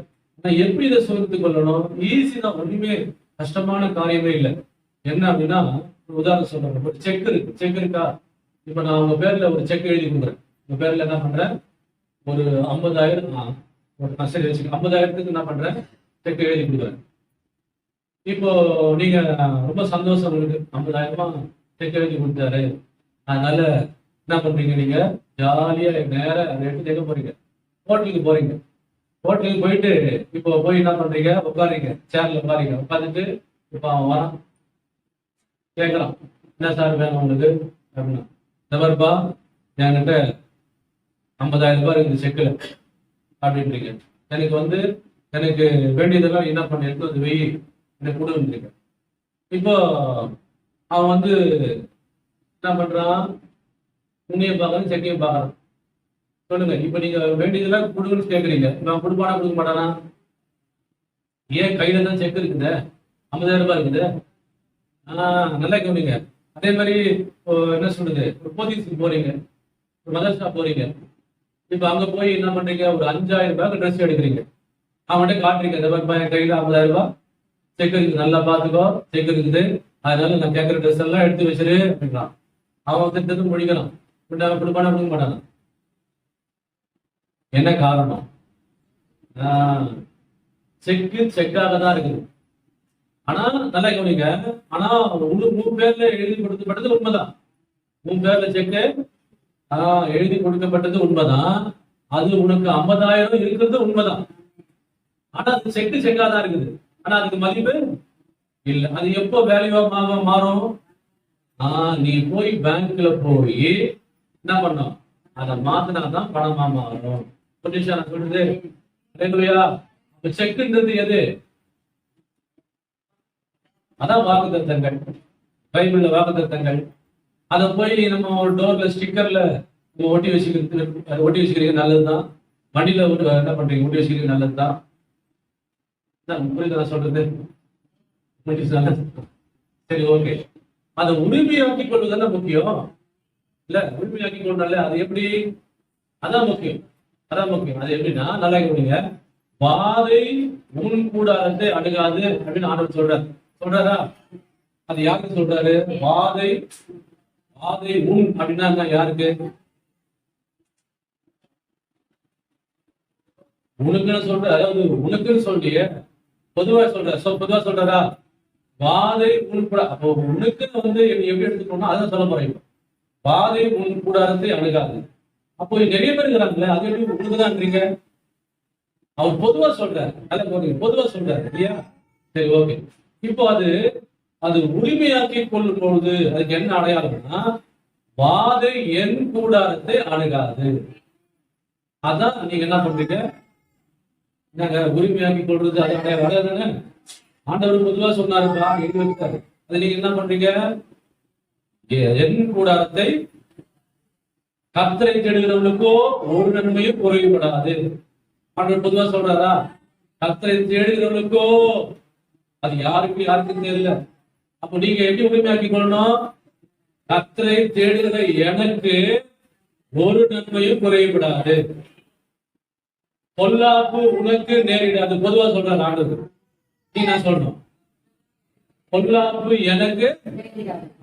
எப்படி இதை சுதந்திரத்துக் கொள்ளணும்? ஈஸி தான், ஒண்ணுமே கஷ்டமான காரியமே இல்லை. என்ன அப்படின்னா ஒரு உதாரணம் சொல்றேன். ஒரு செக் இருக்கு, செக் இருக்கா? இப்ப நான் உங்க பேர்ல ஒரு செக் எழுதி கொடுக்குறேன். உங்க பேர்ல என்ன பண்றேன், ஒரு 50,000 சரி வச்சுக்க, 50,000க்கு என்ன பண்றேன், செக் எழுதி கொடுக்குறேன். இப்போ நீங்க ரொம்ப சந்தோஷம், உங்களுக்கு 50,000 செக் எழுதி கொடுத்தாரு, அதனால என்ன பண்றீங்க, நீங்க ஜாலியா நேர எடுத்து எங்க போறீங்க, ஹோட்டலுக்கு போறீங்க. ஹோட்டலுக்கு போயிட்டு இப்போ போய் என்ன பண்றீங்க, உட்காருங்க, சேர்ல உட்காருங்க. உட்காந்துட்டு இப்போ அவன் வரான், கேட்கறான், என்ன சார் வேணும் உங்களுக்கு அப்படின்னா, இந்த மாதிரிப்பா என்கிட்ட 50,000 ரூபாய் இருக்குது செக்குல அப்படின்றீங்க. எனக்கு வேண்டியதெல்லாம் என்ன பண்ணி எடுத்து வந்து வெயி எனக்கு கொடுன்றீங்க. இப்போ அவன் என்ன பண்றான், உண்மையை பார்க்கறான், செக்கையும் பார்க்கறான். சொல்லுங்க, இப்ப நீங்க வேண்டியதெல்லாம் கொடுக்குன்னு கேட்குறீங்க, நான் கொடுப்பானா கொடுக்க மாட்டானா? ஏன் கையில தான் செக் இருக்குது, 50,000 ரூபாய் இருக்குது. நல்லா கவனிங்க. அதே மாதிரி என்ன சொல்றது, ஒரு போத்தீஸ்க்கு போறீங்க, ஒரு மதர்சா போறீங்க. இப்ப அங்க போய் என்ன பண்றீங்க, ஒரு 5,000 ரூபாய்க்கு ட்ரெஸ் எடுக்கிறீங்க. அவன்கிட்ட காட்டுறீங்க, இந்த மாதிரி கையில 50,000 ரூபாய் செக் இருக்குது, நல்லா பாத்துக்கோ, செக் இருக்குது, அதனால நான் கேட்கற ட்ரெஸ் எல்லாம் எடுத்து வச்சிரு அப்படின்றான். அவன் திட்டத்துக்கு முடிக்கலாம், கொடுப்பானா கொடுக்க மாட்டானா? என்ன காரணம்? செக்கு செக்காக தான் இருக்குது. ஆனா நல்லா கவனிங்க, ஆனா உன் பேர்ல எழுதி கொடுக்கப்பட்டது உண்மைதான். உன் பேர்ல செக்கு எழுதி கொடுக்கப்பட்டது உண்மைதான். அது உனக்கு 50,000 இருக்கிறது உண்மைதான். ஆனா அது செக்கா தான் இருக்குது. ஆனா அதுக்கு மதிப்பு இல்லை. அது எப்போ வேல்யூவா மாறும்? நீ போய் பேங்க்ல போய் என்ன பண்ணும், அதை மாத்தினாதான் பணமா மாறும். நான் சொல்றது செக்குன்றது எது? அதான் வாக்குத்தத்தங்கள், பைபிள்ல வாக்குத்தத்தங்கள். அதை போய் நம்ம ஒரு டோர்ல ஸ்டிக்கர்ல ஒட்டி வச்சுக்கிறீங்க, நல்லதுதான். வண்டியில என்ன பண்றீங்க, ஒட்டி வச்சுக்கிறீங்க, நல்லதுதான். புரியுது நான் சொல்றது? சரி, ஓகே. அதை உரிமையாக்கி கொள்வதுதானே முக்கியம் இல்ல? உரிமையாக்கி கொண்டால அது எப்படி? அதான் முக்கியம். அது எப்படின்னா, நல்லா கவனிங்க, வாதை உன் கூடாரத்தை அணுகாது அப்படின்னு ஆண்டவர் சொல்றாரா? அது யாருக்கு சொல்றாரு? வாதை உன் அப்படின்னா யாருக்கு? உனக்குன்னு சொல்ற, அதாவது உனக்குன்னு சொல்லிய பொதுவா சொல்றாரா? வாதை உன் கூட, அப்போ உனக்குன்னு எப்படி எடுத்துக்கணும்னா அதான் சொல்ல போறேன். வாதை உன் கூடாரத்தை அணுகாது. அப்போ நிறைய பேர் இருக்கிறாங்களே, அது எப்படி உனக்குதான்றீங்க? அவர் பொதுவா சொல்றாரு, பொதுவா சொல்றாரு இல்லையா? சரி, ஓகே. இப்போ அது உரிமையாக்கி கொள்ளும் பொழுது அதுக்கு என்ன அடையாளம்னா, வாதை என் கூடாரத்தை அணுகாது. அதான் நீங்க என்ன பண்றீங்க, நாங்க உரிமையாக்கி கொள்றது அது அடையாளம். ஆண்டவர் பொதுவா சொன்னாருப்பா, எழுதி வைத்தாரு. அது நீங்க என்ன பண்றீங்க, என் கூடாரத்தை கர்த்தரை தேடுகிறவர்களுக்கோ ஒரு நன்மையும் குறைவுபடாது. ஆண்டவர் பொதுவா சொல்றாரா? கர்த்தரை தேடுகிறவர்களுக்கோ, அது யாருக்கும் தெரியல. அப்போ நீங்க எப்படி உரிமையாக்கி கொள்ளணும்? கர்த்தரை தேடுகிற எனக்கு ஒரு நன்மையும் குறைவுபடாது. பொல்லாப்பு உனக்கு நேரிடாது. பொதுவா சொல்ற ஆண்டவர், நீ நான் சொல்லணும், பொல்லாப்பு எனக்கு,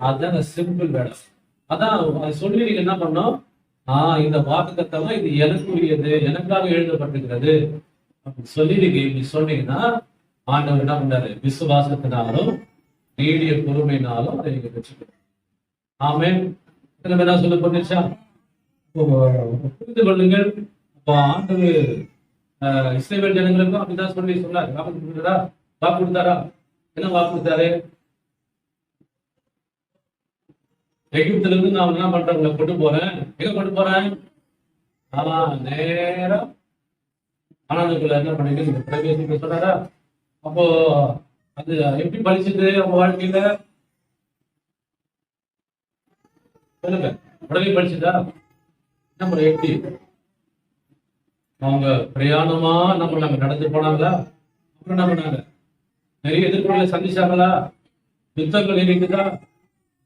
அதான் சிம்பிள் வேடம். அதான் அதை சொல்லி நீங்க என்ன பண்ணோம், இந்த வாக்குத்தத்தம் இது எனக்குரியது, எனக்காக எழுதப்பட்டிருக்கிறது அப்படின்னு சொல்லி நீங்க இப்படி சொன்னீங்கன்னா ஆண்டவர் என்ன பண்றாரு, விசுவாசத்தினாலும் நீடிய பொறுமையினாலும் அதை நீங்க வச்சுக்கணும். ஆமென். என்ன சொல்ல போனிச்சா, புரிந்து கொள்ளுங்கள். இப்போ ஆண்டவர் இஸ்ரவேல் ஜனங்களுக்கும் அப்படிதான் சொல்லி சொன்னார். வாக்கு கொடுத்தாரா? என்ன வாக்கு கொடுத்தாரு? எகிப்துல இருந்து நான் என்ன பண்றேன், உங்களை கொண்டு போறேன். எங்க கொண்டு போறேன்? நேரம் ஆனதுக்குள்ள என்ன பண்ணீங்க, நீங்க பிரவேசிக்க சொன்னாரா? அப்போ அது எப்படி பலிச்சது அவங்க வாழ்க்கையில? சொல்லுங்க, உடனே படிச்சுதா? நம்ம எப்படி அவங்க பிரயாணமா நம்ம நடந்து போனாங்களா? அப்புறம் என்ன பண்ணாங்க? நிறைய எதிர்ப்புகளை சந்திச்சாங்களா? யுத்தங்கள் இருக்குதா?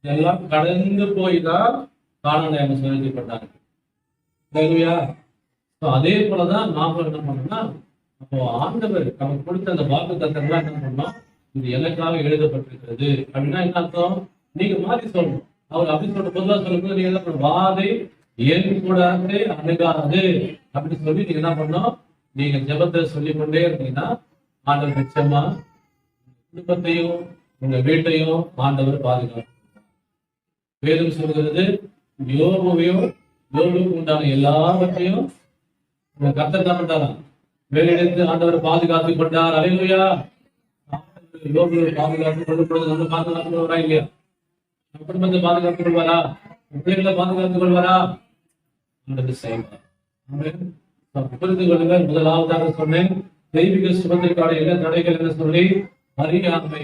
எல்லாம் கடந்து போய் தான் கானானை சுதந்திரப்பட்டாங்க. அதே போலதான் நாம என்ன பண்ணோம்னா, அப்போ ஆண்டவர் நமக்கு கொடுத்த அந்த வாக்கு தத்தங்கள்லாம் என்ன பண்ணோம், இது எனக்காக எழுதப்பட்டிருக்கிறது அப்படின்னா என்ன அர்த்தம்? நீங்க மாறி சொல்லணும். அவர் அப்படி சொல்ற பொதுவாக சொல்லும்போது நீங்க என்ன பண்ணணும், வாதை ஏன் கூடாது அணுகாது அப்படின்னு சொல்லி நீங்க என்ன பண்ணணும், நீங்க ஜெபத்தை சொல்லிக்கொண்டே இருந்தீங்கன்னா ஆண்டவர் நிச்சயமா குடும்பத்தையும் உங்க வீட்டையும் ஆண்டவர் பாதுகாப்பு. வேதம் சொல்கிறது, யோபுக்கு உண்டான எல்லாவற்றையும் கர்த்தர் தான் பண்றாராம், வேலையிலிருந்து ஆண்டவர் பாதுகாத்துக் கொண்டார். அல்லேலூயா. யோபு பாதுகாத்துக் கொள்ளப்படுவது நம்ம பாதுகாத்துக் கொள்வாரா இல்லையா? குடும்பத்தை பாதுகாத்துக் கொள்வாரா? பிள்ளைகளை பாதுகாத்துக் கொள்வாரா? செய்வார். புரிந்து கொள்ளுங்கள். முதலாவதாக சொன்னேன், தெய்வீக சுபத்திற்கான எல்லா தடைகள் என்ன சொல்லி, அறியாமை.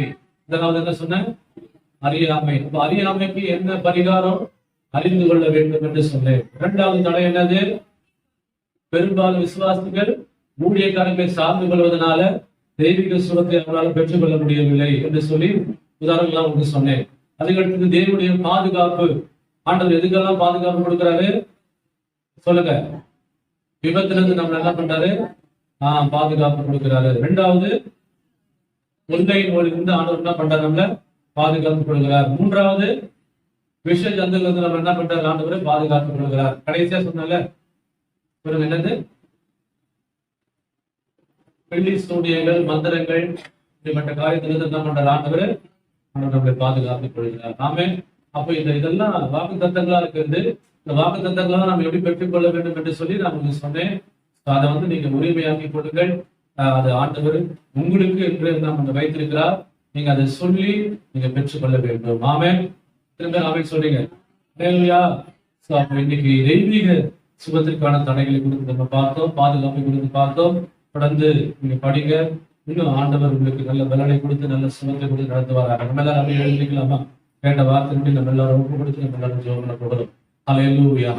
முதலாவது என்ன சொன்னேன், அறியாமை. அப்ப அறியாமைக்கு என்ன பரிகாரம், அறிந்து கொள்ள வேண்டும் என்று சொன்னேன். இரண்டாவது தடை என்னது, பெரும்பாலும் விசுவாசிகள் ஊழியக்காரர்களை சார்ந்து கொள்வதனால தெய்வீக சுகத்தை அவரால் பெற்றுக் கொள்ள முடியவில்லை என்று சொல்லி உதாரணங்களாம் உங்களுக்கு சொன்னேன். அதுக்கடுத்து தேவனுடைய பாதுகாப்பு. ஆண்டவர் எதுக்கெல்லாம் பாதுகாப்பு கொடுக்கிறாரு சொல்லுங்க? விபத்திலிருந்து நம்ம என்ன பண்றாரு, பாதுகாப்பு கொடுக்கிறாரு. இரண்டாவது, கொள்கையின் இருந்து ஆண்டவர் என்ன பண்றாரு, நம்மள பாதுகாப்பு கொடுக்கிறார். மூன்றாவது, விஷ ஜந்துலிருந்து நம்ம என்ன பண்றாரு, ஆண்டவர் பாதுகாப்பு கொடுக்கிறார். கடைசியா சொன்னால என்னது, வெள்ளி சூடியங்கள், மந்திரங்கள், இப்படிப்பட்ட காரியத்திலிருந்து என்ன பண்றாரு ஆண்டவர் நம்மளை பாதுகாத்துக் கொள்கிறார். நாமே அப்ப இதெல்லாம் வாக்கு தத்தங்களா இருக்கிறது. இந்த வாக்கு தத்தங்களா நம்ம எப்படி பெற்றுக்கொள்ள வேண்டும் என்று சொல்லி நான் உங்களுக்கு சொன்னேன். அதை நீங்க உரிமையாக்கி கொள்ளுங்கள். அது ஆண்டவர் உங்களுக்கு என்று நம்ம வைத்திருக்கிறார். நீங்க அதை சொல்லி நீங்க பெற்றுக்கொள்ள வேண்டும். ஆமென். திரும்ப ஆமென் சொல்றீங்க. அப்ப இன்னைக்கு தெய்வீக சுகத்திற்கான தடைகளை கொடுத்து நம்ம பார்த்தோம், பாதுகாப்பை கொடுத்து பார்த்தோம். தொடர்ந்து நீங்க படிங்க. இன்னும் ஆண்டவர் உங்களுக்கு நல்ல பலனை கொடுத்து நல்ல சுகத்தை கொடுத்து நடத்துவாங்க. நம்ம எல்லாரும் அப்படி எழுதிக்கலாமா? கேட்ட வார்த்தை நம்ம எல்லாரும் ஒப்பு கொடுத்து நம்ம எல்லாரும் ஜெபம் பண்ண போகிறோம். அல்லேலூயா.